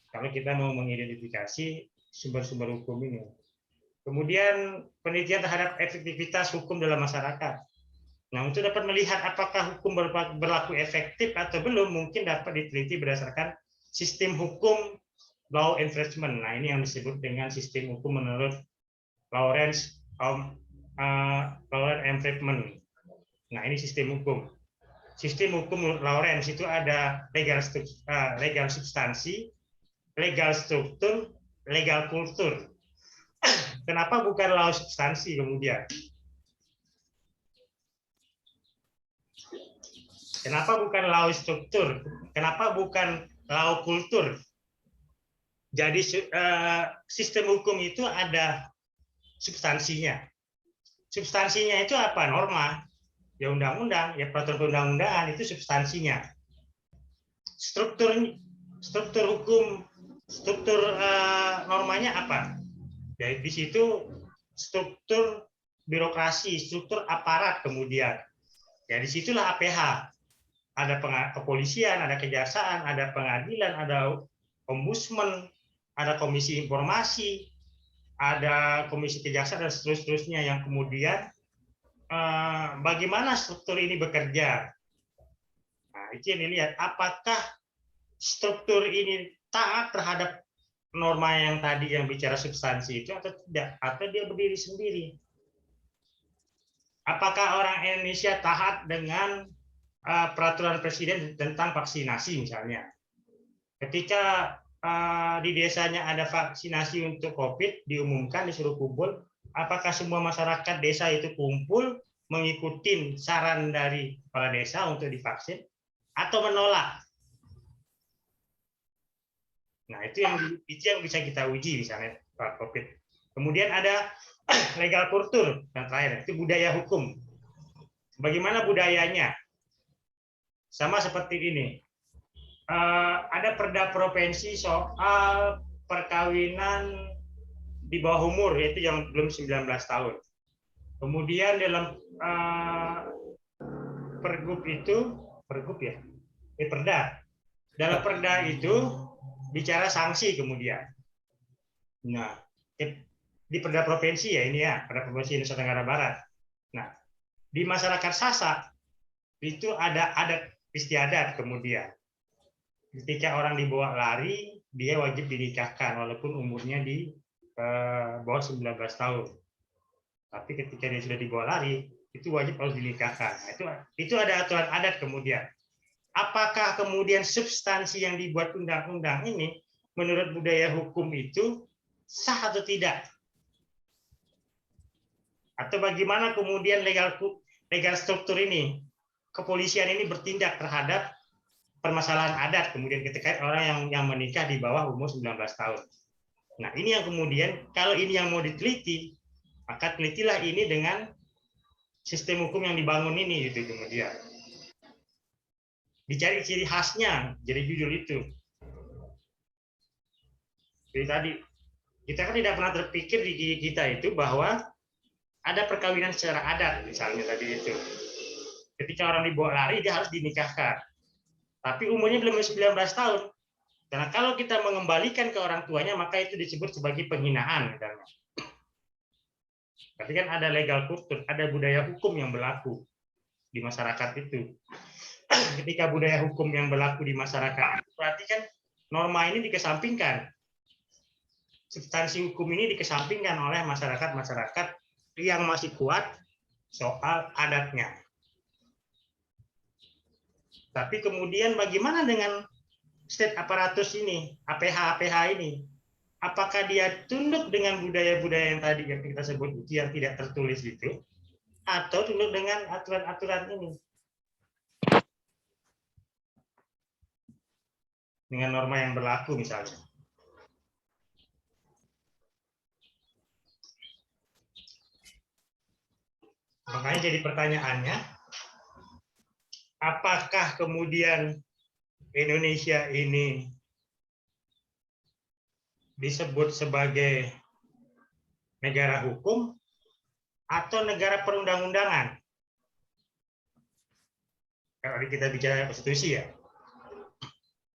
Kalau kita mau mengidentifikasi sumber-sumber hukum ini. Kemudian penelitian terhadap efektivitas hukum dalam masyarakat. Nah, untuk dapat melihat apakah hukum berlaku efektif atau belum, mungkin dapat diteliti berdasarkan sistem hukum law enforcement. Nah, ini yang disebut dengan sistem hukum menurut Lawrence enforcement. Nah, ini sistem hukum. Sistem hukum menurut Lawrence itu ada legal substansi, legal struktur, legal kultur. Kenapa bukan law substansi kemudian? Kenapa bukan law struktur? Kenapa bukan law kultur? Jadi sistem hukum itu ada substansinya. Substansinya itu apa? Norma. Ya undang-undang, ya peraturan perundang-undangan itu substansinya. Struktur hukum, struktur normanya apa? Jadi di situ struktur birokrasi, struktur aparat kemudian. Ya disitulah APH. Ada kepolisian, ada kejaksaan, ada pengadilan, ada ombudsman, ada komisi informasi, ada komisi kejaksaan dan seterusnya yang kemudian bagaimana struktur ini bekerja. Nah, itu yang dilihat. Apakah struktur ini taat terhadap norma yang tadi yang bicara substansi itu atau tidak? Atau dia berdiri sendiri? Apakah orang Indonesia taat dengan peraturan presiden tentang vaksinasi misalnya? Ketika di desanya ada vaksinasi untuk COVID, diumumkan, disuruh kumpul, apakah semua masyarakat desa itu kumpul mengikuti saran dari kepala desa untuk divaksin atau menolak? Nah, itu yang bisa kita uji misalnya Pak COVID. Kemudian ada legal kultur yang terakhir, itu budaya hukum. Bagaimana budayanya? Sama seperti ini. Ada perda provinsi soal perkawinan di bawah umur, yaitu yang belum 19 tahun. Kemudian dalam pergub itu, perda. Dalam perda itu bicara sanksi kemudian. Nah, di perda provinsi ya ini ya, perda provinsi Nusa Tenggara Barat. Nah, di masyarakat Sasak itu ada adat istiadat kemudian. Ketika orang dibawa lari, dia wajib dinikahkan walaupun umurnya di bawah 19 tahun. Tapi ketika dia sudah dibawa lari, itu wajib harus dinikahkan. Nah, itu ada aturan adat kemudian. Apakah kemudian substansi yang dibuat undang-undang ini menurut budaya hukum itu sah atau tidak? Atau bagaimana kemudian legal struktur ini, kepolisian ini bertindak terhadap permasalahan adat kemudian ketika orang yang menikah di bawah umur 19 tahun. Nah, ini yang kemudian kalau ini yang mau diteliti, maka telitilah ini dengan sistem hukum yang dibangun ini gitu kemudian. Dicari ciri khasnya, jadi judul itu. Jadi tadi kita kan tidak pernah terpikir di kita itu bahwa ada perkawinan secara adat misalnya tadi itu. Ketika orang dibawa lari dia harus dinikahkan. Tapi umurnya belum 19 tahun. Karena kalau kita mengembalikan ke orang tuanya, maka itu disebut sebagai penghinaan. Misalnya. Tapi kan ada legal kultur, ada budaya hukum yang berlaku di masyarakat itu. Ketika budaya hukum yang berlaku di masyarakat, berarti kan norma ini dikesampingkan. Substansi hukum ini dikesampingkan oleh masyarakat-masyarakat yang masih kuat soal adatnya. Tapi kemudian bagaimana dengan state aparatus ini, APH ini? Apakah dia tunduk dengan budaya-budaya yang tadi yang kita sebut itu yang tidak tertulis itu, atau tunduk dengan aturan-aturan ini? Dengan norma yang berlaku misalnya. Makanya jadi pertanyaannya, apakah kemudian Indonesia ini disebut sebagai negara hukum atau negara perundang-undangan? Kalau kita bicara konstitusi ya.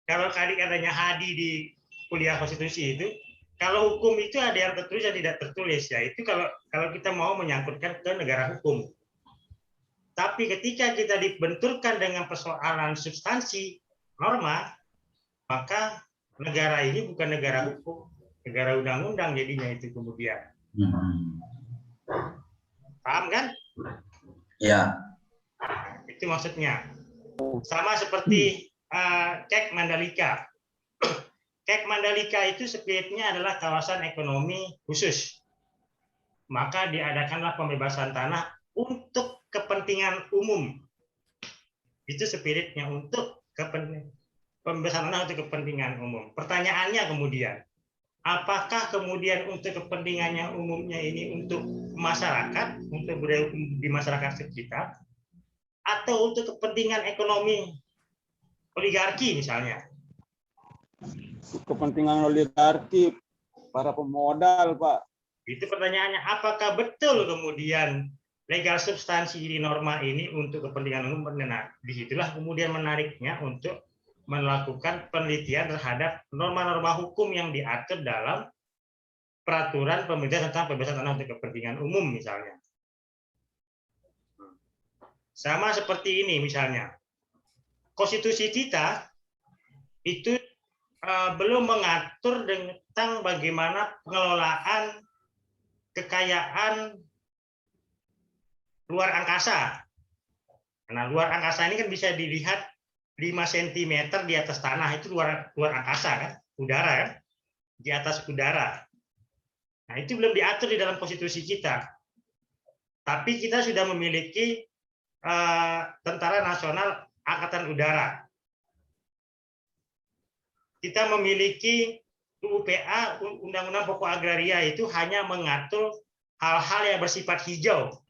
Kalau tadi katanya Hadi di kuliah konstitusi itu, kalau hukum itu ada yang tertulis dan tidak tertulis ya. Itu kalau kita mau menyangkutkan ke negara hukum. Tapi ketika kita dibenturkan dengan persoalan substansi norma, maka negara ini bukan negara hukum, negara undang-undang jadinya itu kemudian. Paham kan? Ya. Itu maksudnya. Sama seperti Kek Mandalika. Kek Mandalika itu spiritnya adalah kawasan ekonomi khusus. maka diadakanlah pembebasan tanah untuk kepentingan umum. Itu spiritnya, untuk pembebasan tanah untuk kepentingan umum. Pertanyaannya kemudian, apakah kemudian untuk kepentingannya umumnya ini untuk masyarakat, untuk budaya hukum di masyarakat sekitar, atau untuk kepentingan ekonomi oligarki misalnya? Kepentingan oligarki, para pemodal, Pak. Itu pertanyaannya, apakah betul kemudian legal substansi di norma ini untuk kepentingan umum benar? Disitulah kemudian menariknya untuk melakukan penelitian terhadap norma-norma hukum yang diatur dalam peraturan pemerintah tentang pembebasan tanah untuk kepentingan umum misalnya. Sama seperti ini misalnya, konstitusi kita itu belum mengatur tentang bagaimana pengelolaan kekayaan luar angkasa. Nah, luar angkasa ini kan bisa dilihat 5 cm di atas tanah, itu luar angkasa kan, udara kan, di atas udara. Nah, itu belum diatur di dalam konstitusi kita. Tapi kita sudah memiliki Tentara Nasional Angkatan Udara. Kita memiliki UPA, Undang-Undang Pokok Agraria, itu hanya mengatur hal-hal yang bersifat hijau.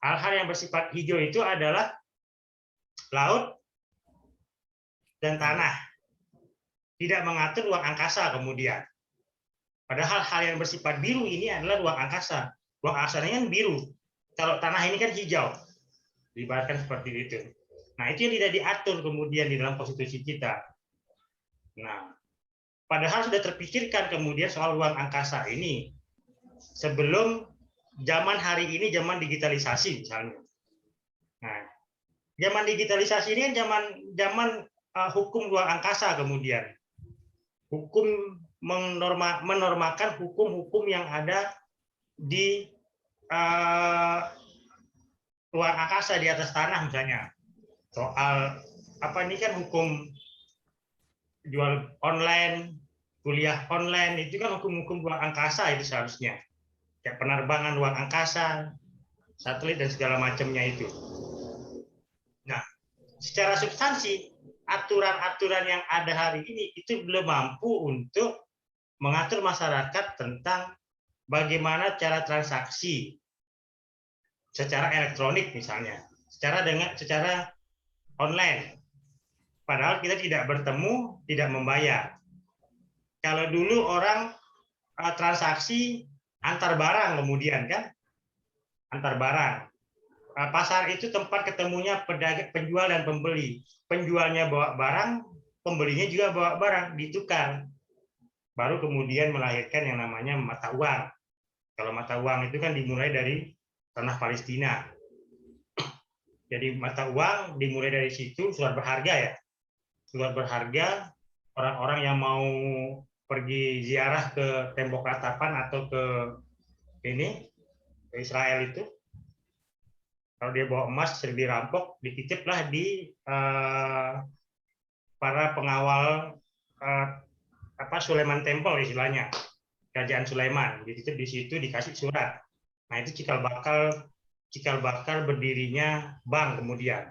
Hal-hal yang bersifat hijau itu adalah laut dan tanah. Tidak mengatur ruang angkasa kemudian. Padahal hal yang bersifat biru ini adalah ruang angkasa. Ruang angkasa ini kan biru. Kalau tanah ini kan hijau. Diibaratkan seperti itu. Nah, itu yang tidak diatur kemudian di dalam konstitusi kita. Nah, padahal sudah terpikirkan kemudian soal ruang angkasa ini sebelum zaman hari ini, zaman digitalisasi misalnya. Nah, zaman digitalisasi ini kan zaman hukum ruang angkasa kemudian. Hukum menormakan hukum-hukum yang ada di luar angkasa di atas tanah misalnya. Soal apa ini kan hukum jual online, kuliah online, itu kan hukum-hukum ruang angkasa itu seharusnya. Kayak penerbangan ruang angkasa, satelit dan segala macamnya itu. Nah, secara substansi aturan-aturan yang ada hari ini itu belum mampu untuk mengatur masyarakat tentang bagaimana cara transaksi secara elektronik misalnya, secara online. Padahal kita tidak bertemu, tidak membayar. Kalau dulu orang transaksi antar barang kemudian kan, antar barang. Pasar itu tempat ketemunya pedagang, penjual dan pembeli. Penjualnya bawa barang, pembelinya juga bawa barang, ditukar. Baru kemudian melahirkan yang namanya mata uang. Kalau mata uang itu kan dimulai dari tanah Palestina. Jadi mata uang dimulai dari situ, surat berharga ya. Surat berharga, orang-orang yang mau pergi ziarah ke tembok ratapan atau ke Israel itu, kalau dia bawa emas sering dirampok, dititiplah di para pengawal Sulaiman Temple istilahnya, kerajaan Sulaiman, dititip di situ, dikasih surat. Nah, itu cikal bakal berdirinya bank kemudian.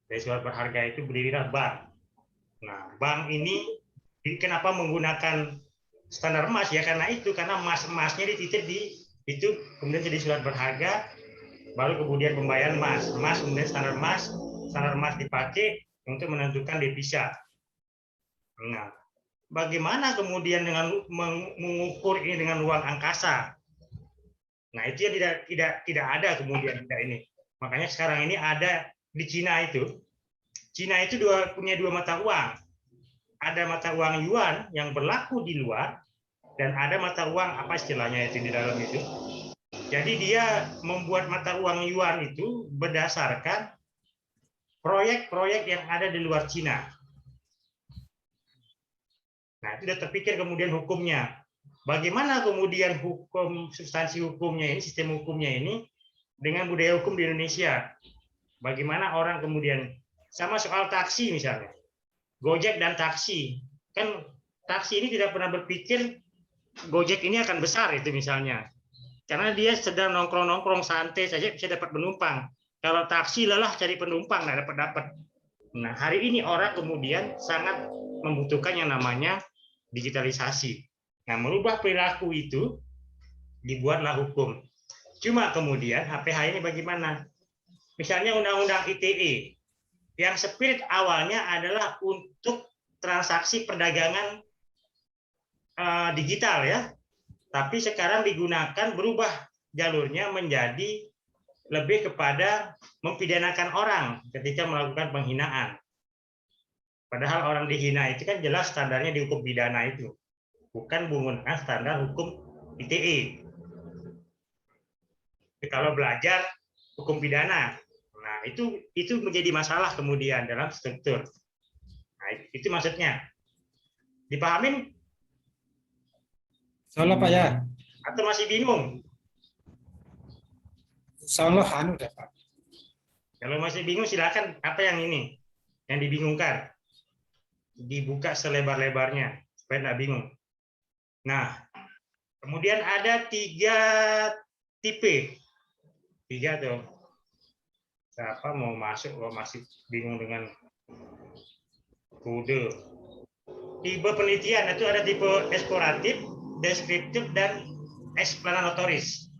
Dari surat berharga itu berdirilah bank. Nah, bank ini kenapa menggunakan standar emas ya, karena emasnya dititip di itu, kemudian jadi surat berharga, baru kemudian pembayaran emas, kemudian standar emas dipakai untuk menentukan devisa. Nah, bagaimana kemudian dengan mengukur ini dengan ruang angkasa? Nah, itu yang tidak ada kemudian tidak ini. Makanya sekarang ini ada di Cina itu. Cina itu punya dua mata uang. Ada mata uang yuan yang berlaku di luar, dan ada mata uang apa istilahnya itu di dalam itu. Jadi dia membuat mata uang yuan itu berdasarkan proyek-proyek yang ada di luar Cina. Nah, itu sudah terpikir kemudian hukumnya. Bagaimana kemudian substansi hukumnya ini, sistem hukumnya ini dengan budaya hukum di Indonesia? Bagaimana orang kemudian, sama soal taksi misalnya, Gojek dan taksi, kan taksi ini tidak pernah berpikir Gojek ini akan besar itu misalnya. Karena dia sedang nongkrong-nongkrong santai saja bisa dapat penumpang. Kalau taksi lelah cari penumpang nggak dapat. Nah, hari ini orang kemudian sangat membutuhkan yang namanya digitalisasi. Nah, merubah perilaku itu dibuatlah hukum. Cuma kemudian HPH ini bagaimana? Misalnya Undang-Undang ITE yang spirit awalnya adalah untuk transaksi perdagangan digital ya, tapi sekarang digunakan berubah jalurnya menjadi lebih kepada mempidanakan orang ketika melakukan penghinaan. Padahal orang dihina itu kan jelas standarnya di hukum pidana itu, bukan menggunakan standar hukum ITE. Kalau belajar hukum pidana, nah itu menjadi masalah kemudian dalam struktur. Nah, itu maksudnya. Dipahamin? Insyaallah Pak ya. Atau masih bingung? Insyaallah anu deh Pak. Kalau masih bingung silakan apa yang ini yang dibingungkan. Dibuka selebar-lebarnya supaya nggak bingung. Nah, kemudian ada 3 tipe. 3 tuh. Siapa mau masuk kalau masih bingung dengan kode. Tipe penelitian itu ada tipe eksploratif, deskriptif, dan eksplanatoris.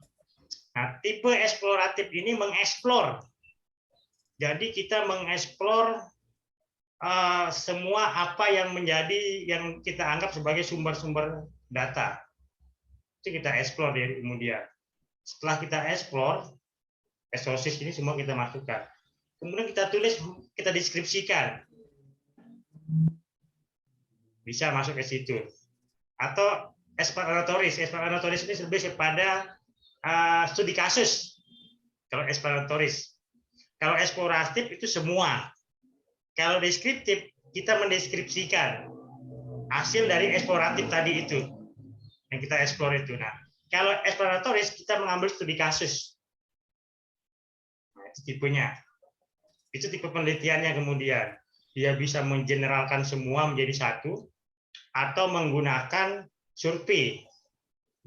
Nah, tipe eksploratif ini mengeksplor. Jadi kita mengeksplor semua apa yang menjadi yang kita anggap sebagai sumber-sumber data. Itu kita eksplor ya kemudian. Setelah kita eksplor, sosis ini semua kita masukkan. Kemudian kita tulis, kita deskripsikan. Bisa masuk ke situ. Atau eksplanatoris. Eksplanatoris ini lebih kepada studi kasus. Kalau eksplanatoris. Kalau eksploratif itu semua. Kalau deskriptif, kita mendeskripsikan hasil dari eksploratif tadi itu. Yang kita eksplor itu. Nah, kalau eksplanatoris, kita mengambil studi kasus. Nah, itu tipenya. Itu tipe penelitiannya kemudian. Dia bisa mengeneralkan semua menjadi satu, atau menggunakan survei.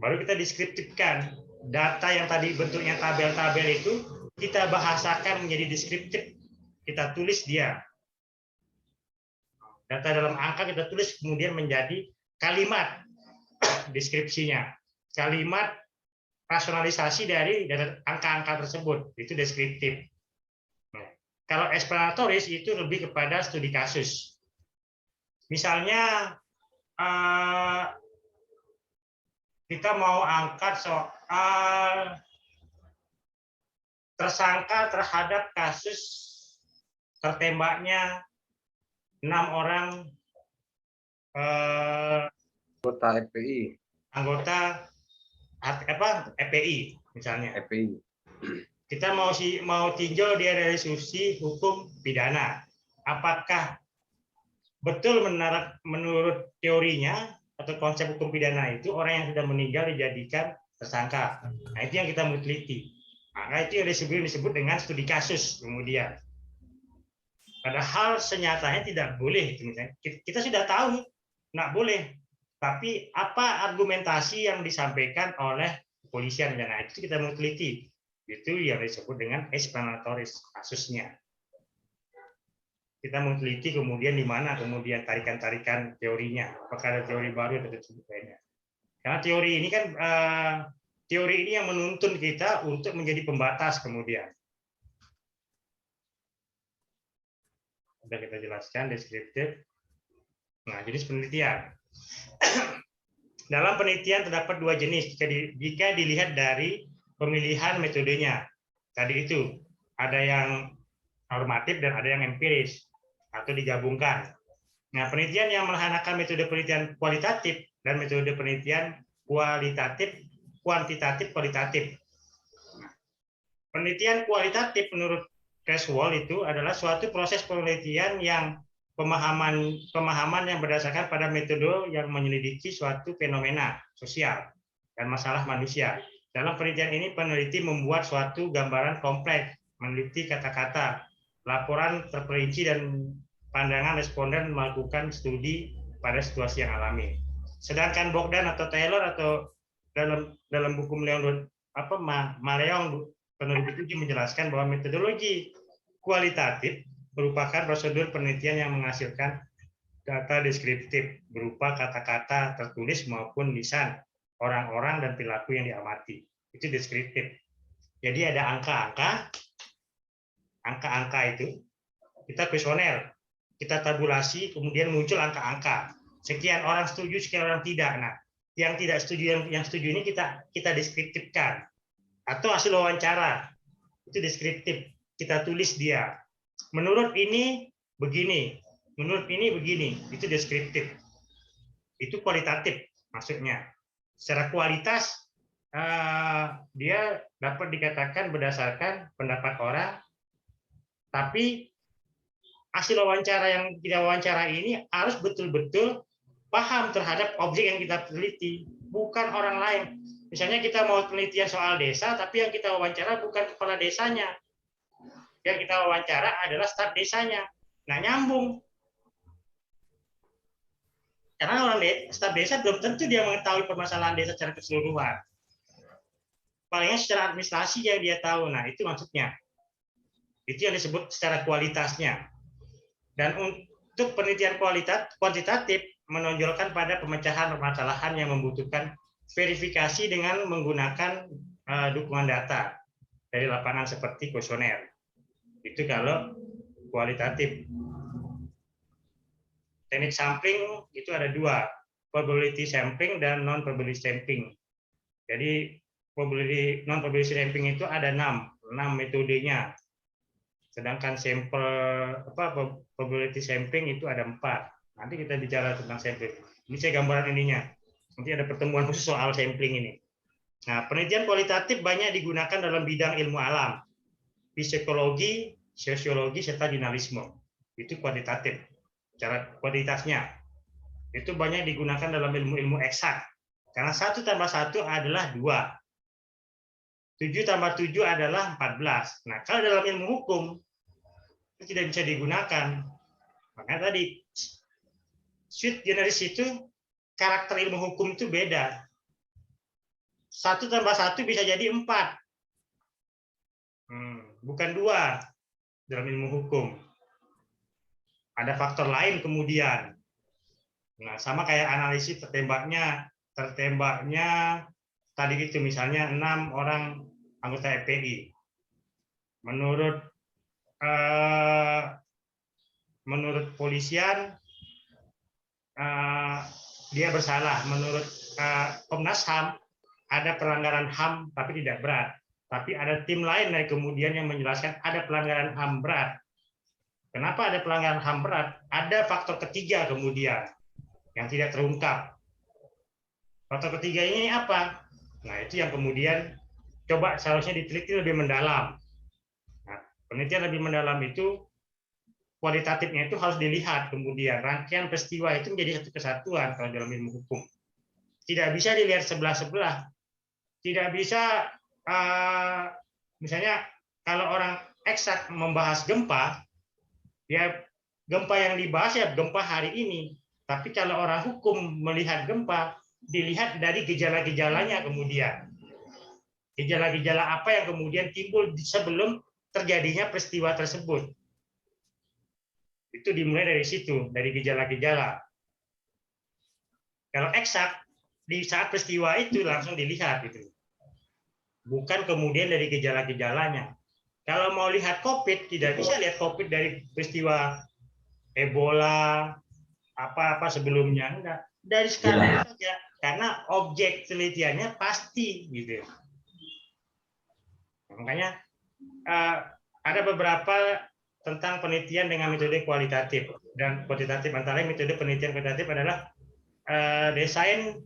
Baru kita deskriptifkan. Data yang tadi bentuknya tabel-tabel itu, kita bahasakan menjadi deskriptif. Kita tulis dia. Data dalam angka kita tulis kemudian menjadi kalimat deskripsinya. Kalimat rasionalisasi dari angka-angka tersebut. Itu deskriptif. Nah, kalau eksplanatoris itu lebih kepada studi kasus. Misalnya, kita mau angkat soal tersangka terhadap kasus tertembaknya 6 orang Anggota FPI. Anggota FPI misalnya. FPI. Kita mau tinjau dia dari sisi hukum pidana. Apakah betul menurut teorinya atau konsep hukum pidana itu orang yang sudah meninggal dijadikan tersangka. Nah, itu yang kita mau teliti. Maka itu yang disebut dengan studi kasus kemudian. Padahal senyatanya tidak boleh. Kita sudah tahu nggak boleh. Tapi apa argumentasi yang disampaikan oleh kepolisian? Nah, itu kita mau teliti. Itu yang disebut dengan eksplanatoris kasusnya. Kita mau teliti kemudian di mana kemudian tarikan-tarikan teorinya. Apakah ada teori baru atau sebagainya. Karena teori ini kan teori ini yang menuntun kita untuk menjadi pembatas kemudian. Sudah kita jelaskan deskriptif. Nah, jenis penelitian. Dalam penelitian terdapat 2 jenis jika dilihat dari pemilihan metodenya. Tadi itu ada yang normatif dan ada yang empiris atau digabungkan. Nah, penelitian yang menggunakan metode penelitian kualitatif dan metode penelitian kuantitatif kualitatif. Nah, penelitian kualitatif menurut Creswell itu adalah suatu proses penelitian yang pemahaman yang berdasarkan pada metode yang menyelidiki suatu fenomena sosial dan masalah manusia. Dalam penelitian ini peneliti membuat suatu gambaran kompleks, meneliti kata-kata, laporan terperinci dan pandangan responden melakukan studi pada situasi yang alami. Sedangkan Bogdan atau Taylor atau dalam buku Leon Maleong tahun 2007 menjelaskan bahwa metodologi kualitatif merupakan prosedur penelitian yang menghasilkan data deskriptif berupa kata-kata tertulis maupun lisan orang-orang dan perilaku yang diamati. Itu deskriptif. Jadi ada angka-angka itu kita kuesioner, kita tabulasi, kemudian muncul angka-angka. Sekian orang setuju, sekian orang tidak. Nah, yang tidak setuju, yang setuju ini kita deskriptifkan. Atau hasil wawancara, itu deskriptif. Kita tulis dia. Menurut ini begini, menurut ini begini, itu deskriptif. Itu kualitatif maksudnya. Secara kualitas dia dapat dikatakan berdasarkan pendapat orang, tapi hasil wawancara yang kita wawancara ini harus betul-betul paham terhadap objek yang kita teliti, bukan orang lain. Misalnya kita mau penelitian soal desa, tapi yang kita wawancara bukan kepala desanya. Yang kita wawancara adalah staf desanya. Nah, nyambung. Karena staf desa belum tentu dia mengetahui permasalahan desa secara keseluruhan. Palingnya secara administrasi yang dia tahu. Nah, itu maksudnya. Itu yang disebut secara kualitasnya. Dan untuk penelitian kuantitatif menonjolkan pada pemecahan permasalahan yang membutuhkan verifikasi dengan menggunakan dukungan data dari lapangan seperti kuesioner. Itu kalau kualitatif. Teknik sampling itu ada dua, probability sampling dan non-probability sampling. Jadi non-probability sampling itu ada 6 metodenya. Sedangkan probability sampling itu ada 4. Nanti kita bicara tentang sampling. Ini saya gambaran ininya. Nanti ada pertemuan khusus soal sampling ini. Nah, penelitian kualitatif banyak digunakan dalam bidang ilmu alam, psikologi, sosiologi, serta jurnalisme. Itu kuantitatif. Cara kuantitasnya. Itu banyak digunakan dalam ilmu-ilmu eksak. Karena 1 tambah 1 adalah 2. 7 tambah 7 adalah 14. Nah, kalau dalam ilmu hukum, itu tidak bisa digunakan. Makanya tadi, sui generis itu, karakter ilmu hukum itu beda. 1 tambah 1 bisa jadi 4. Bukan 2 dalam ilmu hukum. Ada faktor lain kemudian. Nah, sama kayak analisis tertembaknya tadi itu misalnya 6 orang anggota FPI. Menurut polisian dia bersalah. Menurut Komnas HAM ada pelanggaran HAM tapi tidak berat. Tapi ada tim lain dari kemudian yang menjelaskan ada pelanggaran HAM berat. Kenapa ada pelanggaran HAM berat? Ada faktor ketiga kemudian yang tidak terungkap. Faktor ketiga ini apa? Nah, itu yang kemudian coba seharusnya diteliti lebih mendalam. Nah, penelitian lebih mendalam itu kualitatifnya itu harus dilihat kemudian rangkaian peristiwa itu menjadi satu kesatuan kalau dalam ilmu hukum. Tidak bisa dilihat sebelah-sebelah. Tidak bisa misalnya kalau orang eksak membahas gempa, ya gempa yang dibahas ya gempa hari ini. Tapi kalau orang hukum melihat gempa, dilihat dari gejala-gejalanya kemudian. Gejala-gejala apa yang kemudian timbul sebelum terjadinya peristiwa tersebut. Itu dimulai dari situ, dari gejala-gejala. Kalau eksak, di saat peristiwa itu langsung dilihat. Gitu. Bukan kemudian dari gejala-gejalanya. Kalau mau lihat COVID, tidak bisa lihat COVID dari peristiwa Ebola, apa-apa sebelumnya. Enggak. Dari sekarang saja. Karena objek penelitiannya pasti. Gitu. Makanya ada beberapa tentang penelitian dengan metode kualitatif dan kuantitatif. Antara metode penelitian kualitatif adalah desain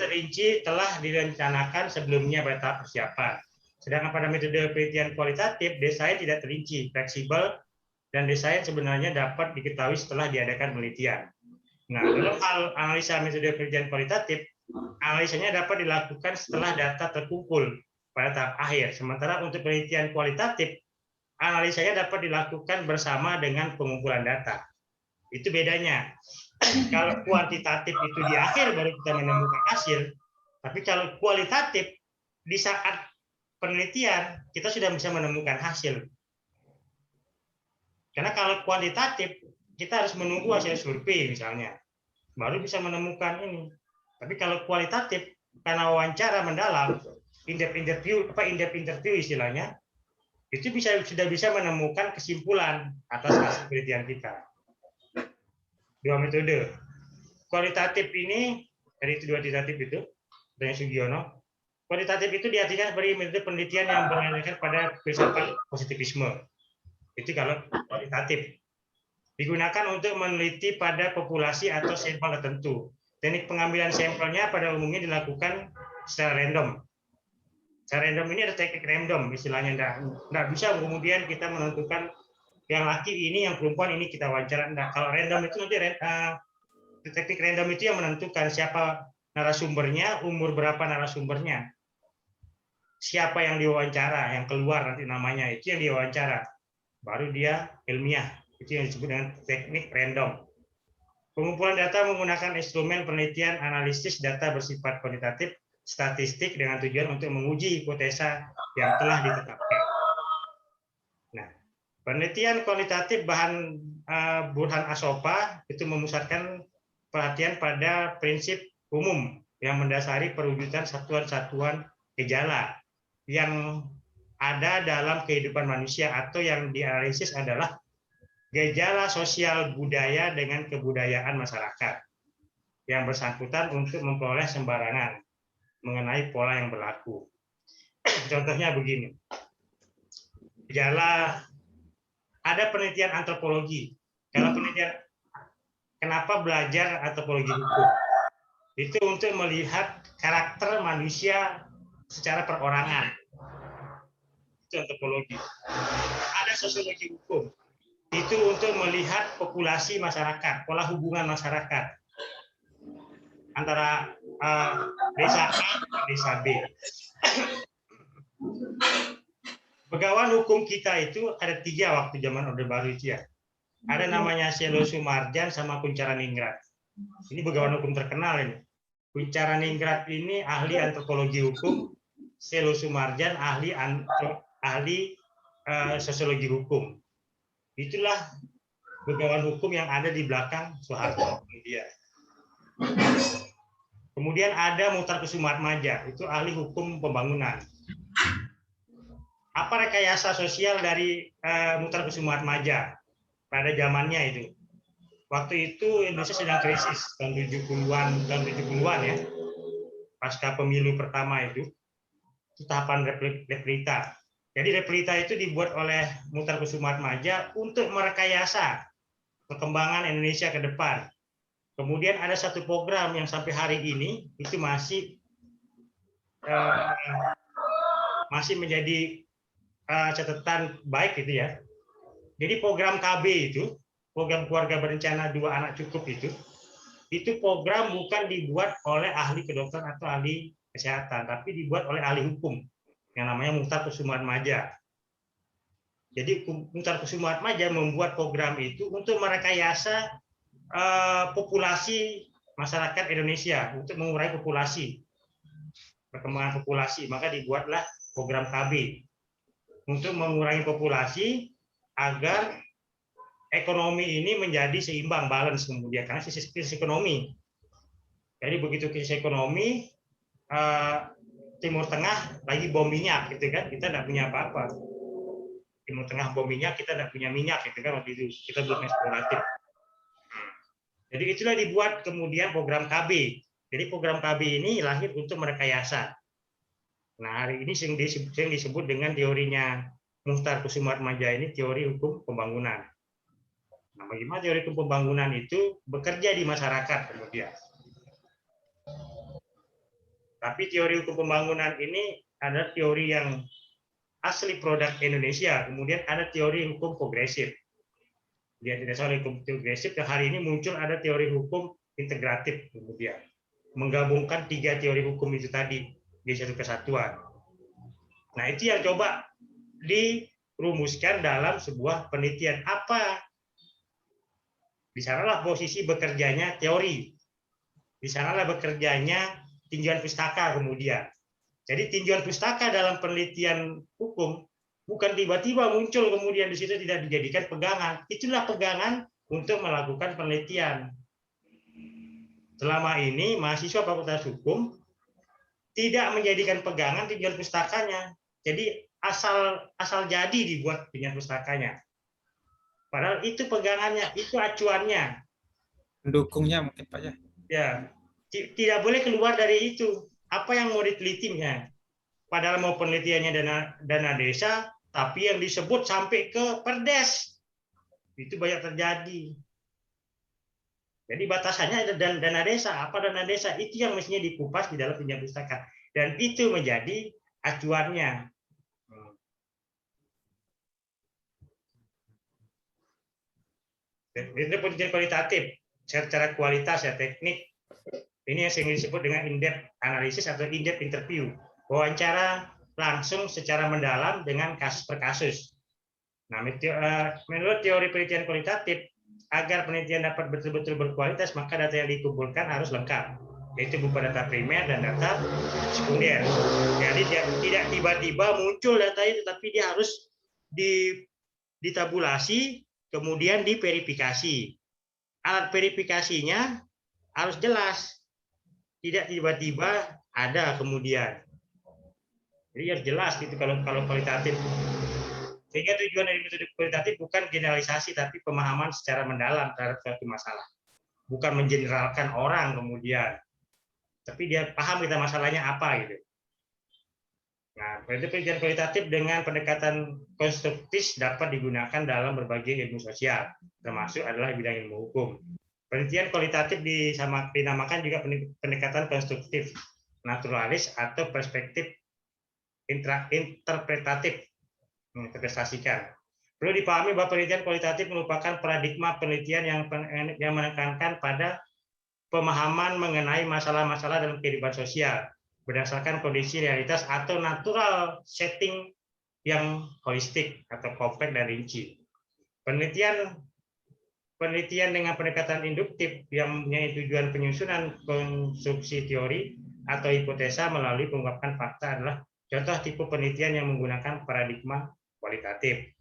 terinci telah direncanakan sebelumnya pada tahap persiapan. Sedangkan pada metode penelitian kualitatif, desain tidak terinci, fleksibel, dan desain sebenarnya dapat diketahui setelah diadakan penelitian. Nah, dalam hal analisa metode penelitian kualitatif, analisanya dapat dilakukan setelah data terkumpul pada tahap akhir. Sementara untuk penelitian kualitatif, analisanya dapat dilakukan bersama dengan pengumpulan data. Itu bedanya. Kalau kuantitatif itu di akhir baru kita menemukan hasil, tapi kalau kualitatif di saat penelitian kita sudah bisa menemukan hasil. Karena kalau kuantitatif kita harus menunggu hasil survei misalnya, baru bisa menemukan ini. Tapi kalau kualitatif karena wawancara mendalam, in-depth interview istilahnya, itu sudah bisa menemukan kesimpulan atas hasil penelitian kita. Dua metode. Kualitatif ini, dari itu dua kualitatif itu, dari Sugiono. Kualitatif itu diartikan sebagai metode penelitian yang berlandaskan pada filsafat positivisme. Itu kalau kualitatif. Digunakan untuk meneliti pada populasi atau sampel tertentu. Teknik pengambilan sampelnya pada umumnya dilakukan secara random. Secara random ini ada teknik random, istilahnya enggak bisa kemudian kita menentukan yang laki ini, yang perempuan ini kita wawancara. Enggak. Kalau random itu nanti teknik random itu yang menentukan siapa narasumbernya, umur berapa narasumbernya, siapa yang diwawancara, yang keluar nanti namanya itu yang diwawancara, baru dia ilmiah. Itu yang disebut dengan teknik random. Pengumpulan data menggunakan instrumen penelitian analisis data bersifat kuantitatif statistik dengan tujuan untuk menguji hipotesa yang telah ditetapkan. Nah, penelitian kualitatif Burhan Asopa itu memusatkan perhatian pada prinsip umum yang mendasari perwujudan satuan-satuan gejala yang ada dalam kehidupan manusia, atau yang dianalisis adalah gejala sosial budaya dengan kebudayaan masyarakat yang bersangkutan untuk memperoleh sembarangan mengenai pola yang berlaku. Contohnya begini. Gejala, ada penelitian antropologi. Kalau penelitian kenapa belajar antropologi hukum? Itu untuk melihat karakter manusia secara perorangan. Itu antropologi. Ada sosiologi hukum. Itu untuk melihat populasi masyarakat, pola hubungan masyarakat antara desa A dan desa B. Pegawan hukum kita itu ada 3 waktu zaman Orde Baru itu ya. Ada namanya Selo Sumarjan sama Kuncharaningrat. Ini pegawan hukum terkenal ini. Kuncharaningrat ini ahli antropologi hukum, Selo Sumarjan ahli sosiologi hukum. Itulah pegawan hukum yang ada di belakang Soeharto. Kemudian ada Muhtar Kusumaatmadja, itu ahli hukum pembangunan. Apa rekayasa sosial dari Muhtar Kusumaatmadja pada zamannya itu? Waktu itu Indonesia sedang krisis tahun 70-an ya. Pasca pemilu pertama itu tahapan replita. Jadi replita itu dibuat oleh Muhtar Kusumaatmadja untuk merekayasa perkembangan Indonesia ke depan. Kemudian ada satu program yang sampai hari ini itu masih menjadi catatan baik gitu ya. Jadi program KB itu, program keluarga berencana 2 anak cukup itu program bukan dibuat oleh ahli kedokteran atau ahli kesehatan, tapi dibuat oleh ahli hukum yang namanya Muhtar Kusumaatmadja. Jadi Muhtar Kusumaatmadja membuat program itu untuk merekayasa populasi masyarakat Indonesia, untuk mengurangi populasi, perkembangan populasi. Maka dibuatlah program KB untuk mengurangi populasi agar ekonomi ini menjadi seimbang, balance kemudian, karena krisis ekonomi. Jadi begitu krisis ekonomi, Timur Tengah lagi bom minyak, gitu kan? Kita tidak punya apa-apa. Timur Tengah bom minyak, kita tidak punya minyak, gitu kan? Waktu itu kita belum eksploratif. Jadi itulah dibuat kemudian program KB. Jadi program KB ini lahir untuk merekayasa. Nah, hari ini yang disebut dengan teorinya Muhtar Kusumaatmadja ini teori hukum pembangunan. Nah, bagaimana teori hukum pembangunan itu bekerja di masyarakat kemudian. Tapi teori hukum pembangunan ini ada teori yang asli produk Indonesia, kemudian ada teori hukum progresif. Dia tidak salah hukum progresif, dan hari ini muncul ada teori hukum integratif kemudian. Menggabungkan 3 teori hukum itu tadi di satu kesatuan. Nah, itu yang coba dirumuskan dalam sebuah penelitian. Apa Di sanalah posisi bekerjanya teori. Di sanalah bekerjanya tinjauan pustaka kemudian. Jadi tinjauan pustaka dalam penelitian hukum bukan tiba-tiba muncul kemudian di situ tidak dijadikan pegangan. Itulah pegangan untuk melakukan penelitian. Selama ini mahasiswa Fakultas Hukum tidak menjadikan pegangan tinjauan pustakanya. Jadi asal jadi dibuat tinjauan pustakanya. Padahal itu pegangannya, itu acuannya. Pendukungnya mungkin Pak ya. Ya, tidak boleh keluar dari itu. Apa yang mau ditelitinya? Padahal mau penelitiannya dana desa, tapi yang disebut sampai ke perdes. Itu banyak terjadi. Jadi batasannya ada dana desa. Apa dana desa? Itu yang mestinya dikupas di dalam tinjauan pustaka. Dan itu menjadi acuannya. Itu penelitian kualitatif. Secara kualitas ya teknik. Ini yang sering disebut dengan in-depth analisis atau in-depth interview. Wawancara langsung secara mendalam dengan kasus per kasus. Nah, menurut teori penelitian kualitatif, agar penelitian dapat betul-betul berkualitas, maka data yang dikumpulkan harus lengkap, yaitu berupa data primer dan data sekunder. Jadi tidak tiba-tiba muncul data itu, tapi dia harus ditabulasi, kemudian diverifikasi. Alat verifikasinya harus jelas, tidak tiba-tiba ada kemudian. Jadi harus jelas gitu kalau kualitatif. Sehingga tujuan dari metode kualitatif bukan generalisasi, tapi pemahaman secara mendalam terhadap suatu masalah. Bukan mengeneralkan orang kemudian, tapi dia paham kita masalahnya apa gitu. Nah, penelitian kualitatif dengan pendekatan konstruktif dapat digunakan dalam berbagai ilmu sosial, termasuk adalah bidang ilmu hukum. Penelitian kualitatif dinamakan juga pendekatan konstruktif, naturalis atau perspektif interpretatif, menginterpretasikan. Perlu dipahami bahwa penelitian kualitatif merupakan paradigma penelitian yang menekankan pada pemahaman mengenai masalah-masalah dalam kehidupan sosial berdasarkan kondisi realitas atau natural setting yang holistik atau kompleks dan rinci. Penelitian dengan pendekatan induktif yang mempunyai tujuan penyusunan konstruksi teori atau hipotesa melalui pengungkapan fakta adalah contoh tipe penelitian yang menggunakan paradigma kualitatif.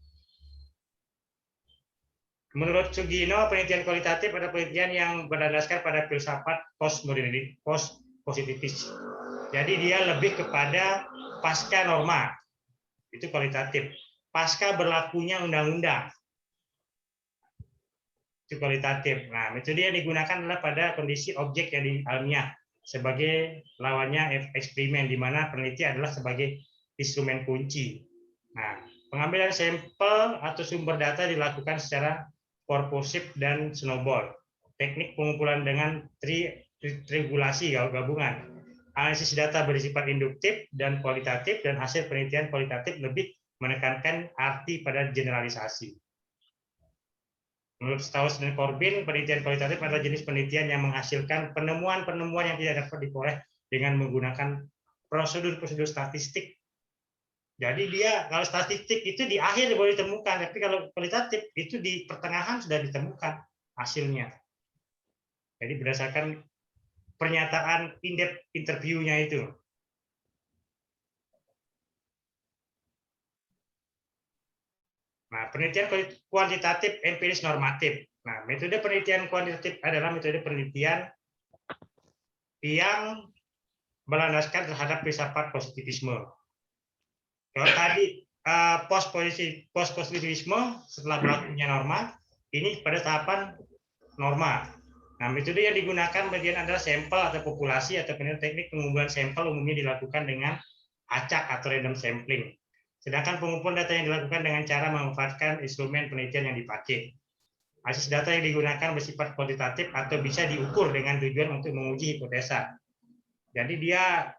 Menurut Sugino, penelitian kualitatif adalah penelitian yang berdasarkan pada filsafat post-positivis. Jadi dia lebih kepada pasca norma, itu kualitatif. Pasca berlakunya undang-undang, itu kualitatif. Nah, metode yang digunakan adalah pada kondisi objek yang ilmiah sebagai lawannya eksperimen, di mana peneliti adalah sebagai instrumen kunci. Nah, pengambilan sampel atau sumber data dilakukan secara purposive dan snowball. Teknik pengumpulan dengan triangulasi gabungan. Analisis data bersifat induktif dan kualitatif, dan hasil penelitian kualitatif lebih menekankan arti pada generalisasi. Menurut Strauss dan Corbin, penelitian kualitatif adalah jenis penelitian yang menghasilkan penemuan-penemuan yang tidak dapat diperoleh dengan menggunakan prosedur-prosedur statistik. Jadi dia kalau statistik itu di akhir boleh ditemukan, tapi kalau kualitatif itu di pertengahan sudah ditemukan hasilnya. Jadi berdasarkan pernyataan in-depth interview-nya itu. Nah, penelitian kuantitatif empiris normatif. Nah, metode penelitian kuantitatif adalah metode penelitian yang berlandaskan terhadap filsafat positivisme. Kalau tadi post-positivisme setelah berlakunya norma, ini pada tahapan norma. Nah, metode yang digunakan bagian adalah sampel atau populasi, atau teknik pengumpulan sampel umumnya dilakukan dengan acak atau random sampling. Sedangkan pengumpulan data yang dilakukan dengan cara memanfaatkan instrumen penelitian yang dipakai. Basis data yang digunakan bersifat kuantitatif atau bisa diukur dengan tujuan untuk menguji hipotesa. Jadi dia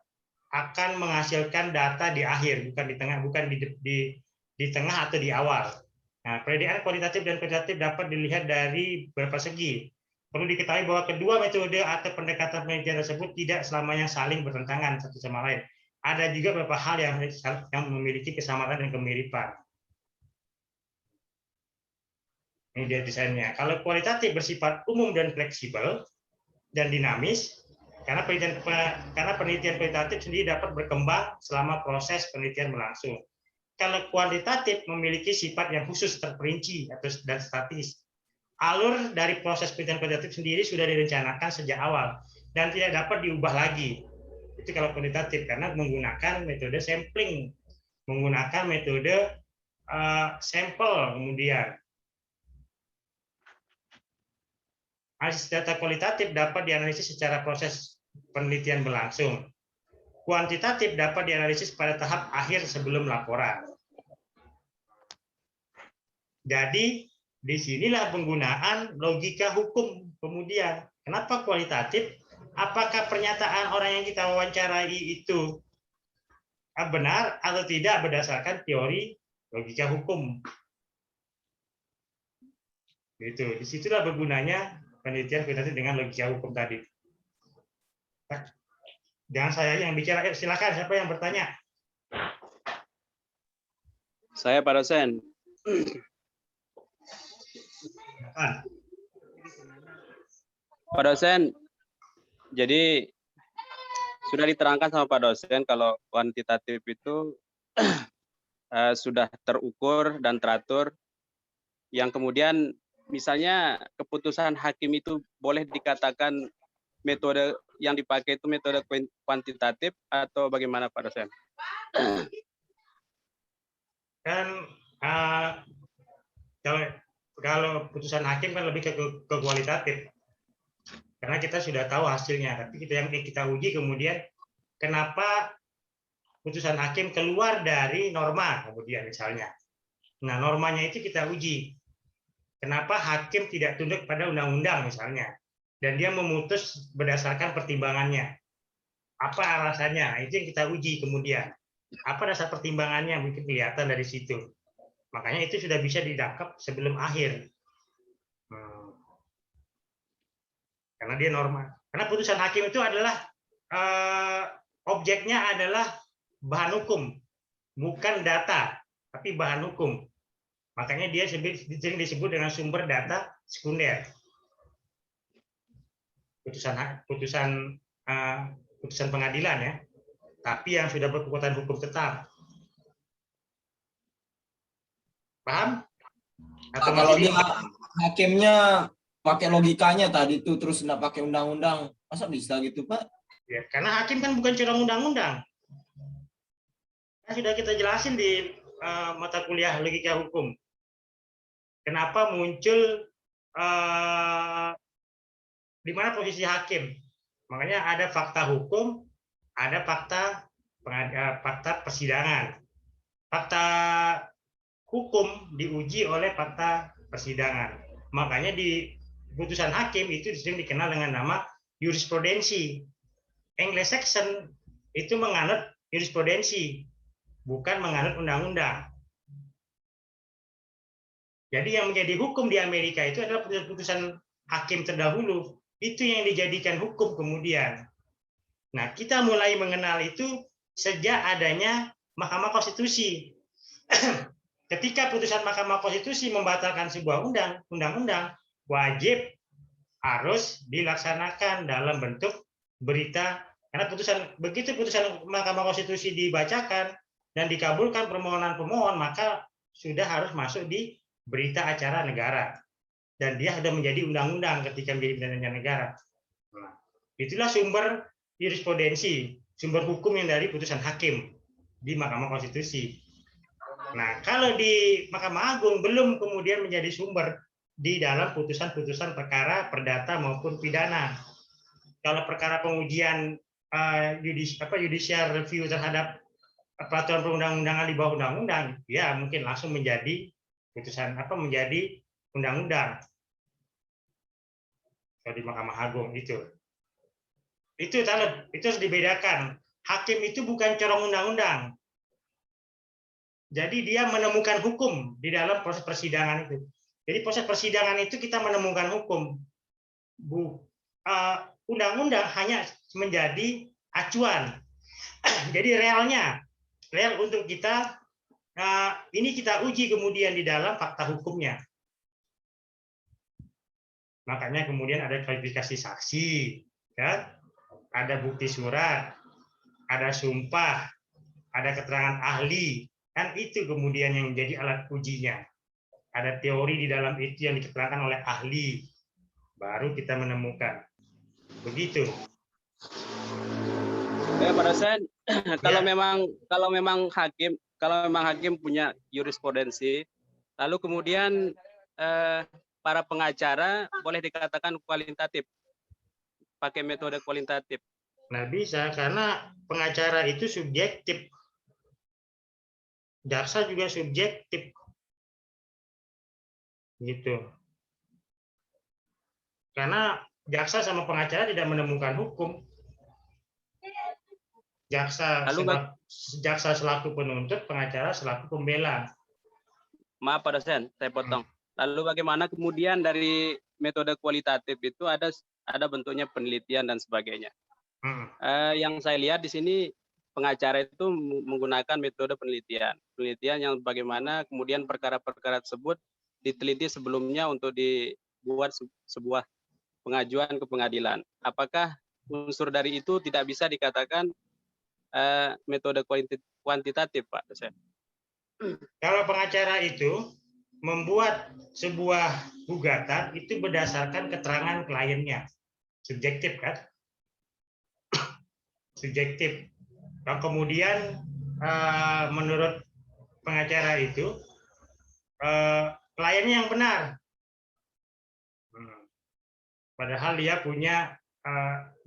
akan menghasilkan data di akhir, bukan di tengah, bukan di tengah atau di awal. Nah, perbedaan kualitatif dan kuantitatif dapat dilihat dari beberapa segi. Perlu diketahui bahwa kedua metode atau pendekatan penelitian tersebut tidak selamanya saling bertentangan satu sama lain. Ada juga beberapa hal yang memiliki kesamaan dan kemiripan. Ini dia desainnya. Kalau kualitatif bersifat umum dan fleksibel dan dinamis, karena penelitian kualitatif sendiri dapat berkembang selama proses penelitian berlangsung. Kalau kuantitatif memiliki sifat yang khusus, terperinci dan statis. Alur dari proses penelitian kualitatif sendiri sudah direncanakan sejak awal dan tidak dapat diubah lagi. Itu kalau kuantitatif, karena menggunakan metode sampling, menggunakan metode sampel. Kemudian analisis data kualitatif dapat dianalisis secara proses penelitian berlangsung. Kuantitatif dapat dianalisis pada tahap akhir sebelum laporan. Jadi disinilah penggunaan logika hukum. Kemudian kenapa kualitatif? Apakah pernyataan orang yang kita wawancarai itu benar atau tidak berdasarkan teori logika hukum? Itu disitulah bergunanya penelitian kualitatif dengan logika hukum tadi. Jangan saya yang bicara. Silakan, siapa yang bertanya? Saya Pak dosen. Pak dosen, jadi sudah diterangkan sama Pak dosen kalau kuantitatif itu sudah terukur dan teratur, yang kemudian misalnya keputusan hakim itu boleh dikatakan metode yang dipakai itu metode kuantitatif atau bagaimana Pak dosen? Kan kalau putusan hakim kan lebih ke kualitatif, karena kita sudah tahu hasilnya. Tapi yang kita uji kemudian kenapa putusan hakim keluar dari norma, kemudian misalnya. Nah, normanya itu kita uji. Kenapa hakim tidak tunduk pada undang-undang misalnya, dan dia memutus berdasarkan pertimbangannya. Apa alasannya? Itu yang kita uji kemudian. Apa dasar pertimbangannya? Mungkin kelihatan dari situ. Makanya itu sudah bisa ditangkap sebelum akhir. Karena dia norma. Karena putusan hakim itu adalah objeknya adalah bahan hukum, bukan data, tapi bahan hukum. Makanya dia sering disebut dengan sumber data sekunder. Putusan pengadilan ya, tapi yang sudah berkekuatan hukum tetap. Paham? Atau kalau dia hakimnya pakai logikanya tadi itu terus nggak pakai undang-undang, masa bisa gitu Pak? Ya, karena hakim kan bukan curang undang-undang. Sudah kita jelasin di mata kuliah logika hukum. Kenapa muncul di mana posisi hakim? Makanya ada fakta hukum, ada fakta persidangan. Fakta hukum diuji oleh fakta persidangan. Makanya di putusan hakim itu sering dikenal dengan nama jurisprudensi. Anglo-Saxon itu menganut jurisprudensi, bukan menganut undang-undang. Jadi yang menjadi hukum di Amerika itu adalah putusan hakim terdahulu. Itu yang dijadikan hukum kemudian. Nah, kita mulai mengenal itu sejak adanya Mahkamah Konstitusi. Ketika putusan Mahkamah Konstitusi membatalkan sebuah undang-undang, wajib harus dilaksanakan dalam bentuk berita. Karena begitu putusan Mahkamah Konstitusi dibacakan dan dikabulkan permohonan pemohon, maka sudah harus masuk di berita acara negara. Dan dia sudah menjadi undang-undang ketika menjadi berita acara negara. Nah, itulah sumber jurisprudensi, sumber hukum yang dari putusan hakim di Mahkamah Konstitusi. Nah, kalau di Mahkamah Agung belum kemudian menjadi sumber di dalam putusan-putusan perkara perdata maupun pidana. Kalau perkara pengujian judicial review terhadap peraturan perundang-undangan di bawah undang-undang, ya mungkin langsung menjadi putusan menjadi undang-undang. Kalau di Mahkamah Agung itu harus dibedakan. Hakim itu bukan corong undang-undang. Jadi dia menemukan hukum di dalam proses persidangan itu. Jadi proses persidangan itu kita menemukan hukum. Undang-undang hanya menjadi acuan. Jadi real untuk kita, ini kita uji kemudian di dalam fakta hukumnya. Makanya kemudian ada klarifikasi saksi, kan? Ada bukti surat, ada sumpah, ada keterangan ahli, kan itu kemudian yang menjadi alat ujinya. Ada teori di dalam itu yang diketerangkan oleh ahli, baru kita menemukan. Begitu. Ya, Pak dosen, Ya. kalau memang hakim punya jurisprudensi, lalu kemudian para pengacara boleh dikatakan kualitatif, pakai metode kualitatif. Nah, bisa karena pengacara itu subjektif. Jaksa juga subjektif. Gitu. Karena jaksa sama pengacara tidak menemukan hukum. Jaksa selaku penuntut, pengacara selaku pembela. Maaf Pak dosen, saya potong. Lalu bagaimana kemudian dari metode kualitatif itu ada bentuknya penelitian dan sebagainya. Yang saya lihat di sini pengacara itu menggunakan metode penelitian yang bagaimana kemudian perkara-perkara tersebut diteliti sebelumnya untuk dibuat sebuah pengajuan ke pengadilan. Apakah unsur dari itu tidak bisa dikatakan metode kuantitatif, Pak dosen? Kalau pengacara itu membuat sebuah gugatan itu berdasarkan keterangan kliennya, subjektif kan? Subjektif. Dan kemudian menurut pengacara itu kliennya yang benar. Padahal dia punya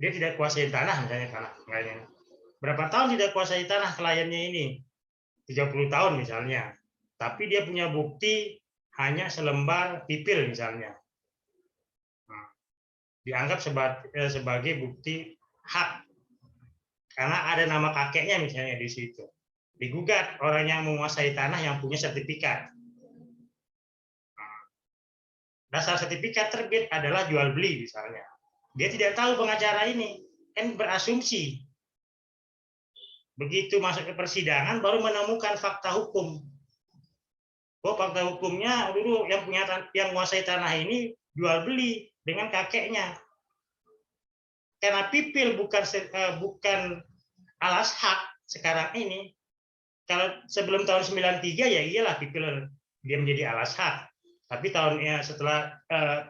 dia tidak kuasai tanah misalnya kliennya. Berapa tahun tidak kuasai tanah kliennya ini? 30 tahun misalnya. Tapi dia punya bukti hanya selembar pipil misalnya. Dianggap sebagai bukti hak. Karena ada nama kakeknya misalnya di situ. Digugat orang yang menguasai tanah yang punya sertifikat. Dasar sertifikat terbit adalah jual beli misalnya. Dia tidak tahu pengacara ini, kan berasumsi. Begitu masuk ke persidangan baru menemukan fakta hukum. Oh, fakta hukumnya dulu yang menguasai tanah ini jual beli dengan kakeknya. Karena pipil bukan alas hak sekarang ini. Kalau sebelum tahun 93 ya iyalah pipil dia menjadi alas hak. Tapi setelah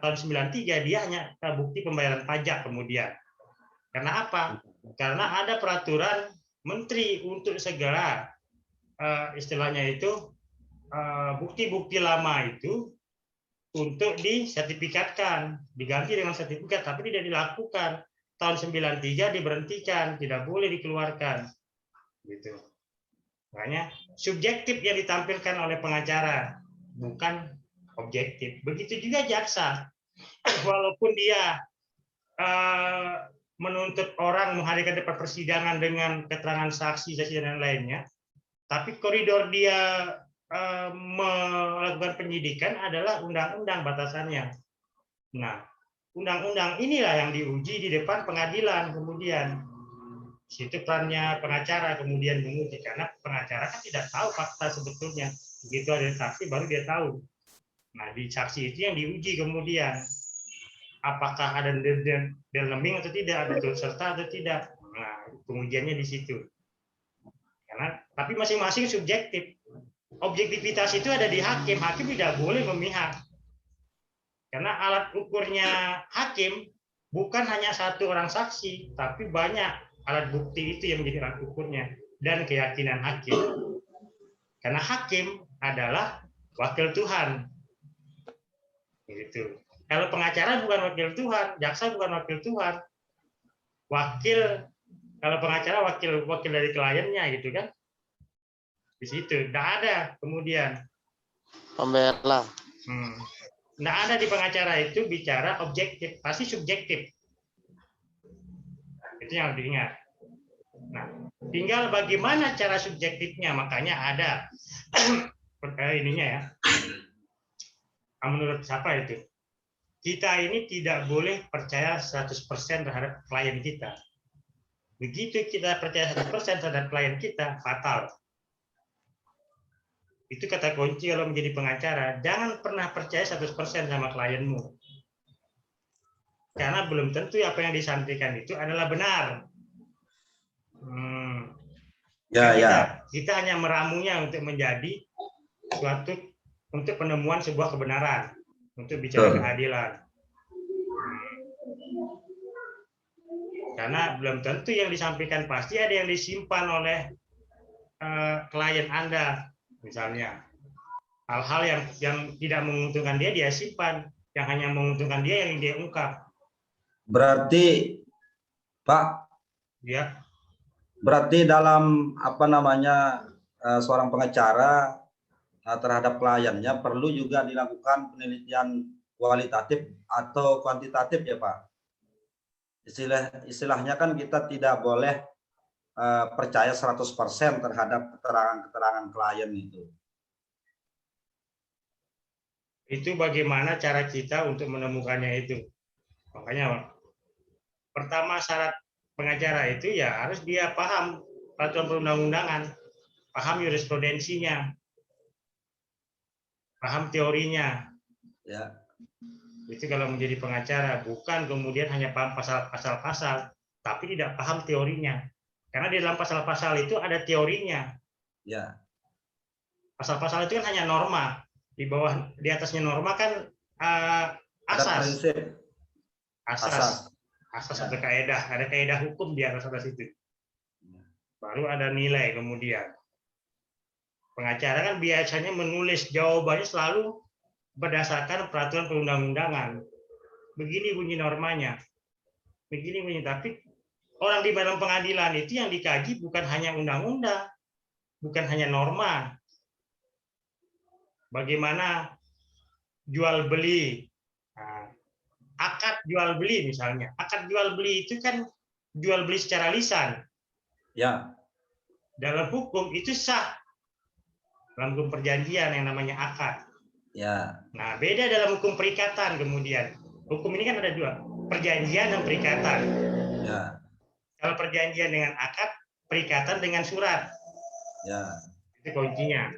tahun 93 dia hanya bukti pembayaran pajak kemudian. Karena apa? Karena ada peraturan menteri untuk segera istilahnya itu bukti-bukti lama itu untuk disertifikatkan, diganti dengan sertifikat, tapi tidak dilakukan. Tahun 93 diberhentikan, tidak boleh dikeluarkan. Gitu. Makanya subjektif yang ditampilkan oleh pengacara, bukan objektif. Begitu juga jaksa. Walaupun dia menuntut orang menghadirkan depan persidangan dengan keterangan saksi dan lainnya, tapi koridor dia melakukan penyidikan adalah undang-undang batasannya. Nah, undang-undang inilah yang diuji di depan pengadilan kemudian. Situ perannya pengacara kemudian menguji, karena pengacara kan tidak tahu fakta sebetulnya. Begitu ada saksi baru dia tahu. Nah, di saksi itu yang diuji kemudian. Apakah ada deleming atau tidak, ada turut serta atau tidak. Nah, pengujiannya di situ. Tapi masing-masing subjektif. Objektivitas itu ada di hakim. Hakim tidak boleh memihak. Karena alat ukurnya hakim bukan hanya satu orang saksi, tapi banyak alat bukti itu yang menjadi alat ukurnya. Dan keyakinan hakim. Karena hakim adalah wakil Tuhan. Gitu. Kalau pengacara bukan wakil Tuhan, jaksa bukan wakil Tuhan. Kalau pengacara wakil dari kliennya gitu kan. Di situ tidak ada kemudian Pembela. Tidak ada di pengacara itu bicara objektif, pasti subjektif. Itu yang harus diingat. Nah, tinggal bagaimana cara subjektifnya, makanya ada ininya ya. Menurut siapa itu? Kita ini tidak boleh percaya 100% terhadap klien kita. Begitu kita percaya 100% terhadap klien kita, fatal. Itu kata kunci kalau menjadi pengacara. Jangan pernah percaya 100% sama klienmu. karena belum tentu apa yang disampaikan itu adalah benar. Ya, Kan ya. kita hanya meramunya untuk menjadi suatu untuk penemuan sebuah kebenaran, untuk bicara Betul. keadilan. Karena belum tentu yang disampaikan, pasti ada yang disimpan oleh klien Anda, misalnya. Hal-hal yang tidak menguntungkan dia simpan, yang hanya menguntungkan dia yang dia ungkap. Berarti Pak, Ya, berarti dalam apa namanya seorang pengacara terhadap kliennya perlu juga dilakukan penelitian kualitatif atau kuantitatif ya Pak. Istilahnya kan kita tidak boleh percaya 100% terhadap keterangan-keterangan klien itu. itu bagaimana cara kita untuk menemukannya itu. Makanya pertama syarat pengacara itu ya harus dia paham peraturan perundang-undangan, paham jurisprudensinya, paham teorinya. Ya. Itu kalau menjadi pengacara, bukan kemudian hanya paham pasal-pasal, tapi tidak paham teorinya. Karena di dalam pasal-pasal itu ada teorinya. Ya. Pasal-pasal itu kan hanya norma. Di bawah, di atasnya norma kan Ada asas. prinsip. Asas atau kaedah. Ada kaedah hukum di atas itu. Baru ada nilai kemudian. Pengacara kan biasanya menulis jawabannya selalu berdasarkan peraturan perundang-undangan. Begini bunyi normanya. Begini bunyi, tapi orang di dalam pengadilan itu yang dikaji bukan hanya undang-undang, bukan hanya norma. Bagaimana jual beli, akad jual beli misalnya. Akad jual beli itu kan jual beli secara lisan. Ya. Dalam hukum itu sah. Dalam hukum perjanjian yang namanya akad. Ya. Nah, beda dalam hukum perikatan kemudian. Hukum ini kan ada dua, perjanjian dan perikatan. Ya. Kalau perjanjian dengan akad, perikatan dengan surat. Ya. Itu kuncinya.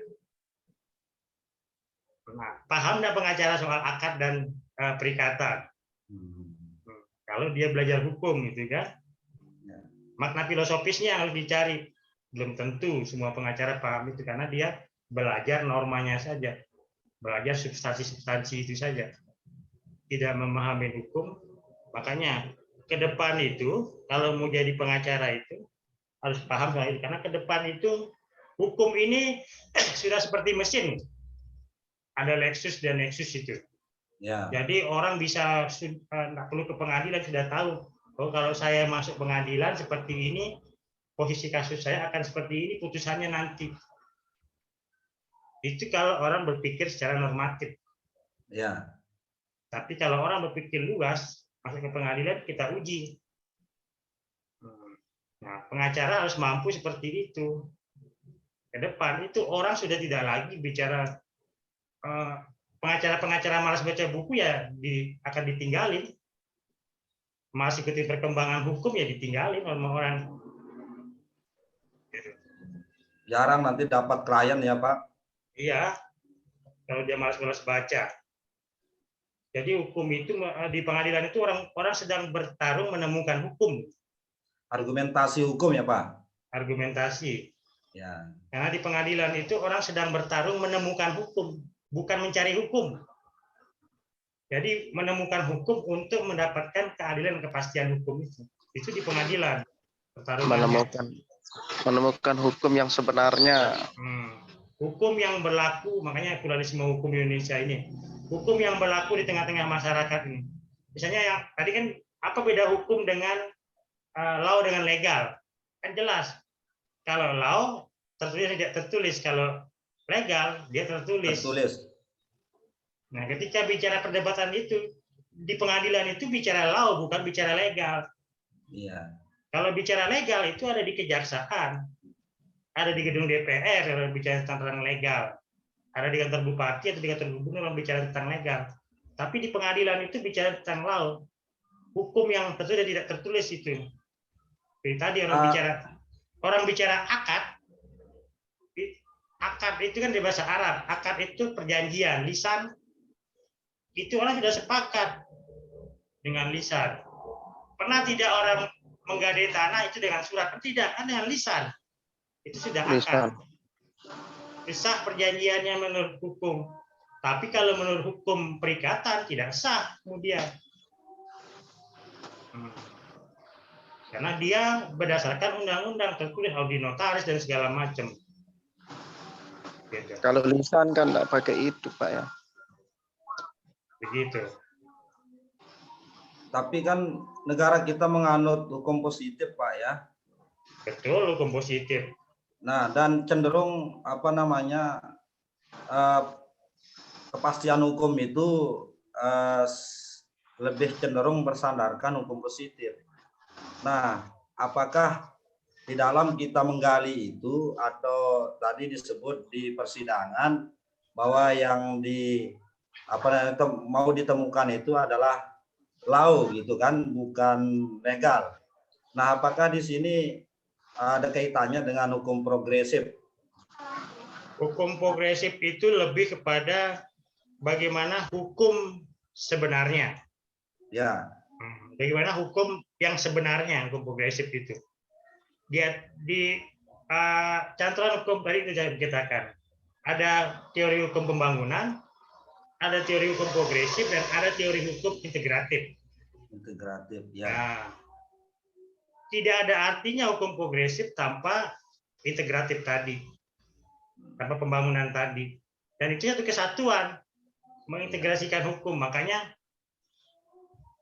Nah, paham nggak pengacara soal akad dan perikatan? Kalau dia belajar hukum gitu kan, makna filosofisnya harus dicari. Belum tentu semua pengacara paham itu karena dia belajar normanya saja, belajar substansi-substansi itu saja, tidak memahami hukum. Makanya ke depan itu kalau mau jadi pengacara itu harus paham soal itu, karena ke depan itu hukum ini sudah seperti mesin. Ada Lexus dan Nexus itu. Ya. Jadi orang bisa nggak perlu ke pengadilan sudah tahu. Oh, kalau saya masuk pengadilan seperti ini, posisi kasus saya akan seperti ini, putusannya nanti. Itu kalau orang berpikir secara normatif. Ya. Tapi kalau orang berpikir luas, masuk ke pengadilan kita uji. Nah, pengacara harus mampu seperti itu. Ke depan itu orang sudah tidak lagi bicara pengacara-pengacara malas baca buku ya akan ditinggalin. Malas ikuti perkembangan hukum ya ditinggalin orang-orang. Jarang nanti dapat klien ya Pak. Iya, kalau dia malas-malas baca. Jadi hukum itu di pengadilan itu orang sedang bertarung menemukan hukum. Argumentasi hukum ya Pak. Argumentasi. Ya. Karena di pengadilan itu orang sedang bertarung menemukan hukum, bukan mencari hukum. Jadi menemukan hukum untuk mendapatkan keadilan dan kepastian hukum itu. Itu di pengadilan. Menemukan hukum yang sebenarnya. Hukum yang berlaku, makanya pluralisme hukum di Indonesia ini. Hukum yang berlaku di tengah-tengah masyarakat ini. Misalnya yang tadi kan apa beda hukum dengan law dengan legal? Kan jelas. Kalau law tertulis tidak tertulis, kalau legal dia tertulis. Nah, ketika bicara perdebatan itu di pengadilan itu bicara law bukan bicara legal. Iya. Kalau bicara legal itu ada di kejaksaan, ada di gedung DPR kalau bicara tentang legal, ada di kantor bupati atau di kantor gubernur kalau bicara tentang legal. Tapi di pengadilan itu bicara tentang law, hukum yang tertulis dan tidak tertulis itu. Jadi tadi orang bicara akad itu kan di bahasa Arab, akad itu perjanjian, lisan itu orang sudah sepakat. dengan lisan. Pernah tidak orang menggadai tanah itu dengan surat? Tidak, kan dengan lisan. Itu sudah Lisan. akad. Sah perjanjiannya menurut hukum. Tapi kalau menurut hukum perikatan tidak sah kemudian. Karena dia berdasarkan undang-undang tertulis audi notaris dan segala macam. Gitu. Kalau lisan kan nggak pakai itu, Pak ya. Begitu. Tapi kan negara kita menganut hukum positif, Pak ya. Betul, hukum positif. Nah, dan cenderung apa namanya kepastian hukum itu lebih cenderung bersandarkan hukum positif. Nah, apakah di dalam kita menggali itu atau tadi disebut di persidangan bahwa yang mau ditemukan itu adalah lau gitu kan, bukan legal. Nah, apakah di sini ada kaitannya dengan hukum progresif? Hukum progresif itu lebih kepada bagaimana hukum sebenarnya. Ya. Bagaimana hukum yang sebenarnya, hukum progresif itu. Di cantolan hukum tadi itu saya katakan. Ada teori hukum pembangunan, ada teori hukum progresif, dan ada teori hukum integratif. Integratif, ya. Nah, tidak ada artinya hukum progresif tanpa integratif tadi, tanpa pembangunan tadi. Dan itu satu kesatuan, mengintegrasikan hukum. Makanya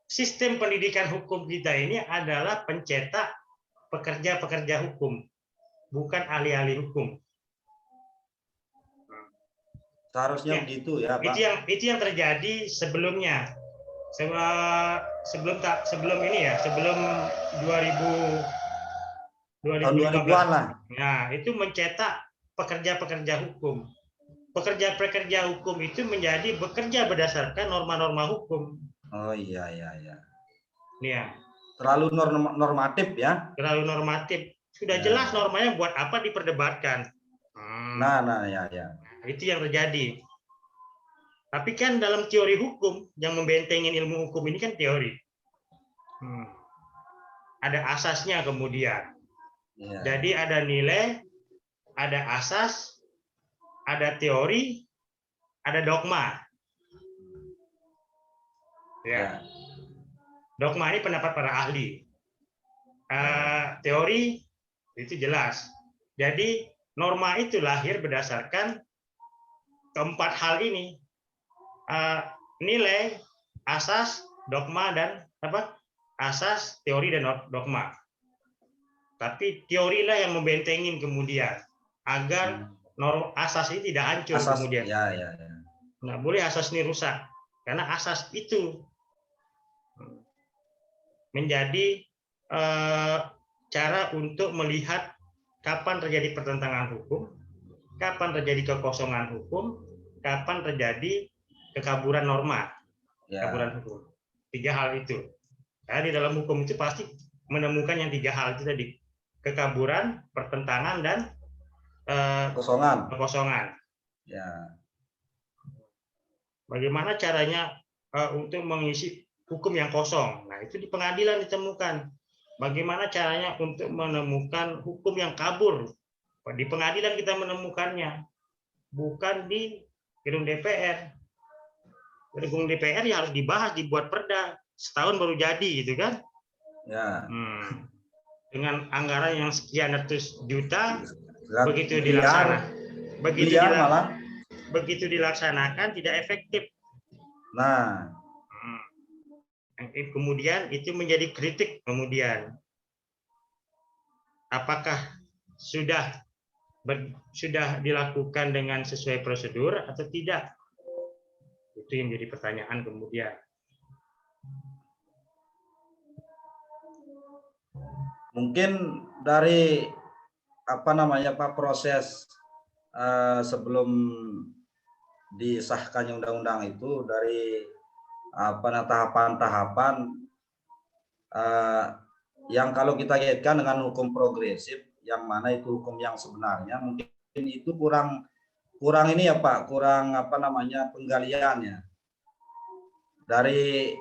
sistem pendidikan hukum kita ini adalah pencetak pekerja-pekerja hukum, bukan ahli-ahli hukum. Seharusnya begitu ya, Pak. Itu yang terjadi sebelumnya. Sebelum ini ya, sebelum 2000-an lah. Nah, itu mencetak pekerja-pekerja hukum. Pekerja-pekerja hukum itu menjadi bekerja berdasarkan norma-norma hukum. Oh iya. Ya. Terlalu normatif ya. Terlalu normatif. Sudah jelas normanya buat apa diperdebatkan. Nah ya. Itu yang terjadi. Tapi kan dalam teori hukum yang membentengin ilmu hukum ini kan teori. Ada asasnya kemudian. Ya. Jadi ada nilai, ada asas, ada teori, ada dogma. Ya. Dogma ini pendapat para ahli. Teori itu jelas. Jadi norma itu lahir berdasarkan keempat hal ini. Nilai, asas, dogma, dan asas, teori, dan dogma. Tapi teorilah yang membentengin kemudian agar asas ini tidak hancur kemudian. Ya. Nggak boleh asas ini rusak, karena asas itu menjadi cara untuk melihat kapan terjadi pertentangan hukum, kapan terjadi kekosongan hukum, kapan terjadi kekaburan norma, kekaburan hukum. 3 hal itu. Karena di dalam hukum itu pasti menemukan yang 3 hal itu tadi: kekaburan, pertentangan, dan kekosongan. Ya. Bagaimana caranya untuk mengisi hukum yang kosong? Nah, itu di pengadilan ditemukan. Bagaimana caranya untuk menemukan hukum yang kabur? Di pengadilan kita menemukannya, bukan di gedung DPR. Gedung DPR ya harus dibahas, dibuat perda, setahun baru jadi, gitu kan? Ya. Dengan anggaran yang sekian ratus juta, begitu dilaksanakan tidak efektif. Nah, kemudian itu menjadi kritik kemudian. Apakah sudah dilakukan dengan sesuai prosedur atau tidak? Itu yang jadi pertanyaan kemudian. mungkin dari Pak proses sebelum disahkannya undang-undang itu dari tahapan-tahapan yang kalau kita kaitkan dengan hukum progresif, yang mana itu hukum yang sebenarnya, mungkin itu kurang ini ya Pak, kurang penggaliannya dari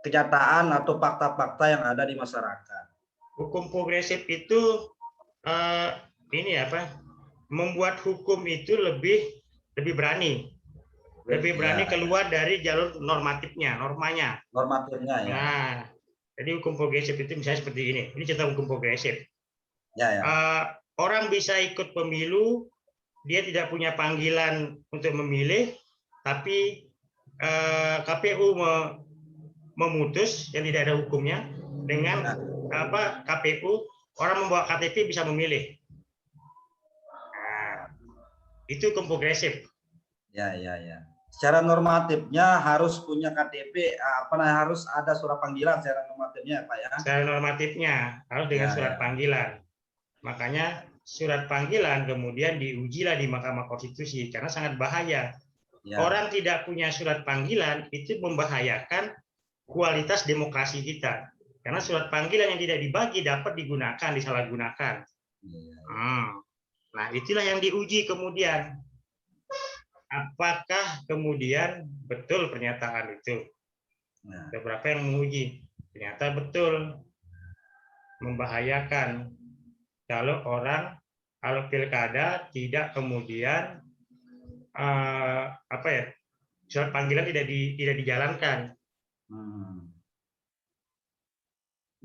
kenyataan atau fakta-fakta yang ada di masyarakat. Hukum progresif itu ini apa? Membuat hukum itu lebih berani. Lebih berani Ya, keluar dari jalur normatifnya, normanya. normatifnya ya. Nah, jadi hukum progresif itu misalnya seperti ini. Ini contoh hukum progresif. Ya, ya. Orang bisa ikut pemilu, dia tidak punya panggilan untuk memilih, tapi KPU memutus yang tidak ada hukumnya dengan KPU orang membawa KTP bisa memilih. Nah, itu hukum progresif. Ya. Secara normatifnya harus punya KTP, harus ada surat panggilan secara normatifnya, Pak ya. Secara normatifnya harus dengan Ya, surat ya. panggilan. Makanya surat panggilan kemudian diujilah di Mahkamah Konstitusi karena sangat bahaya. Ya. Orang tidak punya surat panggilan itu membahayakan kualitas demokrasi kita. Karena surat panggilan yang tidak dibagi dapat digunakan, disalahgunakan. Nah, itulah yang diuji kemudian. Apakah kemudian betul pernyataan itu? Nah. Beberapa yang menguji. Ternyata betul. Membahayakan. Kalau pilkada tidak kemudian surat panggilan tidak dijalankan.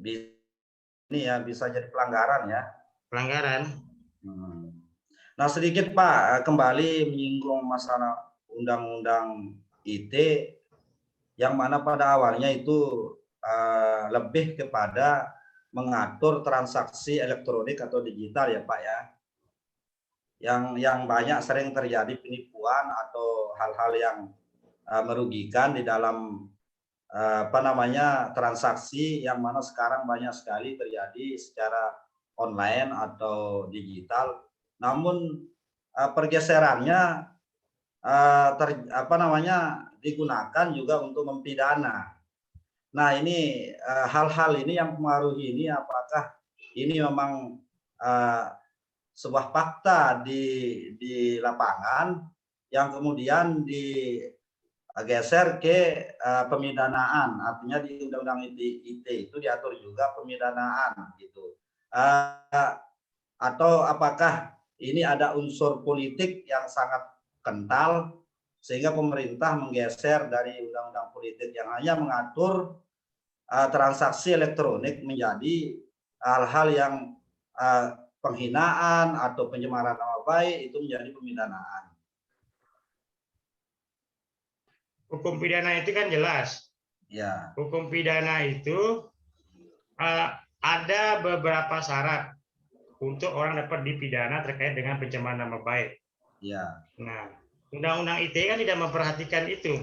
Ini ya bisa jadi pelanggaran ya. Pelanggaran. Nah sedikit Pak, kembali menyinggung masalah undang-undang IT yang mana pada awalnya itu lebih kepada mengatur transaksi elektronik atau digital ya Pak ya. Yang banyak sering terjadi penipuan atau hal-hal yang merugikan di dalam transaksi yang mana sekarang banyak sekali terjadi secara online atau digital. Namun pergeserannya digunakan juga untuk mempidana. Nah ini hal-hal ini yang mempengaruhi ini, apakah ini memang sebuah fakta di lapangan yang kemudian digeser ke pemidanaan, artinya di Undang-Undang ITE itu diatur juga pemidanaan gitu. Atau apakah ini ada unsur politik yang sangat kental sehingga pemerintah menggeser dari undang-undang politik yang hanya mengatur transaksi elektronik menjadi hal-hal yang penghinaan atau pencemaran nama baik itu menjadi pemidanaan. Hukum pidana itu kan jelas. Ya. Hukum pidana itu ada beberapa syarat untuk orang dapat dipidana terkait dengan pencemaran nama baik. Ya. Nah, Undang-Undang ITE kan tidak memperhatikan itu,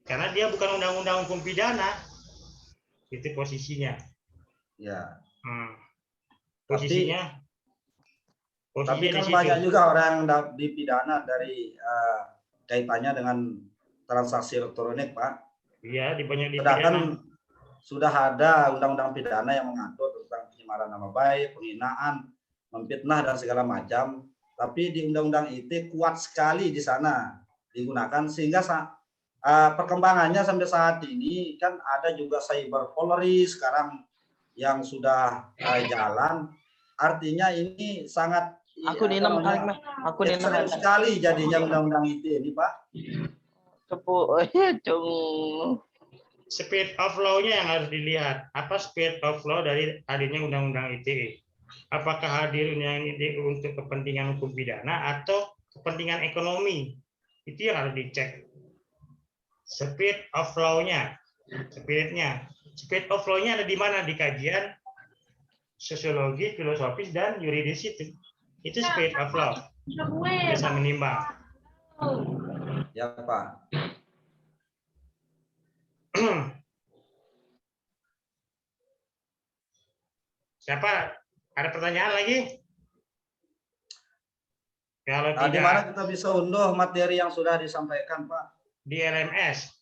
karena dia bukan undang-undang hukum pidana. Itu posisinya. Ya. Posisinya. Tapi kan banyak juga orang yang dipidana dari kaitannya dengan transaksi elektronik, Pak. Iya, banyak dipidana. Sedangkan sudah ada undang-undang pidana yang mengatur tentang pencemaran nama baik, penghinaan, memfitnah dan segala macam. Tapi di undang-undang ITE kuat sekali di sana digunakan sehingga perkembangannya sampai saat ini kan ada juga cyber Polri sekarang yang sudah jalan. Artinya ini sangat sekali jadinya undang-undang ITE ini, Pak. Speed of law-nya yang harus dilihat. Apa speed of law dari hadirnya undang-undang ITE? Apakah hadirnya ini untuk kepentingan hukum pidana atau kepentingan ekonomi? Itu yang harus dicek. Speed of law-nya, speed of law-nya ada di mana? Di kajian sosiologi, filosofis, dan yuridis itu. Itu speed of law. Bisa menimbang. Ya, Pak. Siapa? Ada pertanyaan lagi? Kalau Di tidak, mana kita bisa unduh materi yang sudah disampaikan, Pak? di LMS.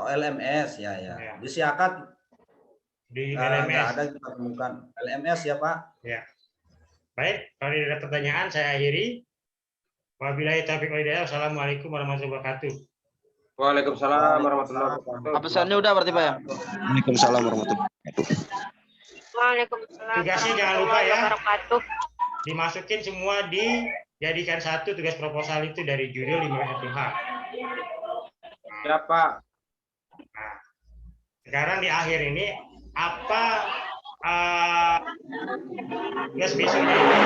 Oh, LMS, ya. Di Siakat Di LMS. nggak ada kita temukan. LMS ya, Pak? Ya. Baik, kalau tidak ada pertanyaan, saya akhiri. Wabillahi taufiq wal hidayah. Wassalamualaikum warahmatullahi wabarakatuh. Waalaikumsalam warahmatullahi wabarakatuh. Pesannya udah berarti Pak ya? Waalaikumsalam warahmatullahi wabarakatuh. Waalaikumsalam Tugasnya jangan lupa ya. warahmatullahi wabarakatuh. Dimasukin semua, dijadikan satu tugas proposal itu dari judul 51H. Ya Pak. Nah, sekarang di akhir ini apa tugas besoknya itu?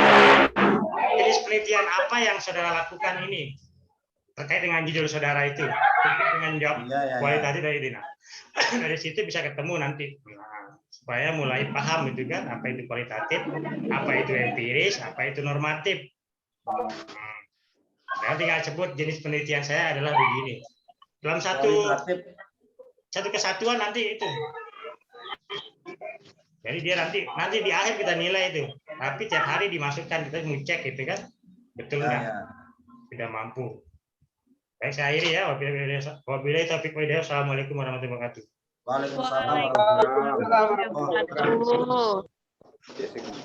Jenis penelitian apa yang saudara lakukan ini terkait dengan judul saudara itu, dengan jawab kualitatif dari Dina. Dari situ bisa ketemu nanti. Nah, supaya mulai paham itu kan, apa itu kualitatif, apa itu empiris, apa itu normatif. Nah, tinggal sebut jenis penelitian saya adalah begini. Dalam satu kesatuan nanti itu. Jadi dia nanti di akhir kita nilai itu. Tapi tiap hari dimasukkan, kita mau cek gitu kan, betul nggak? Sudah mampu. Baik, saya akhiri ya. Wabillahi taufiq wal hidayah. Assalamualaikum warahmatullahi wabarakatuh. Waalaikumsalam warahmatullahi wabarakatuh. Waalaikumsalam warahmatullahi wabarakatuh.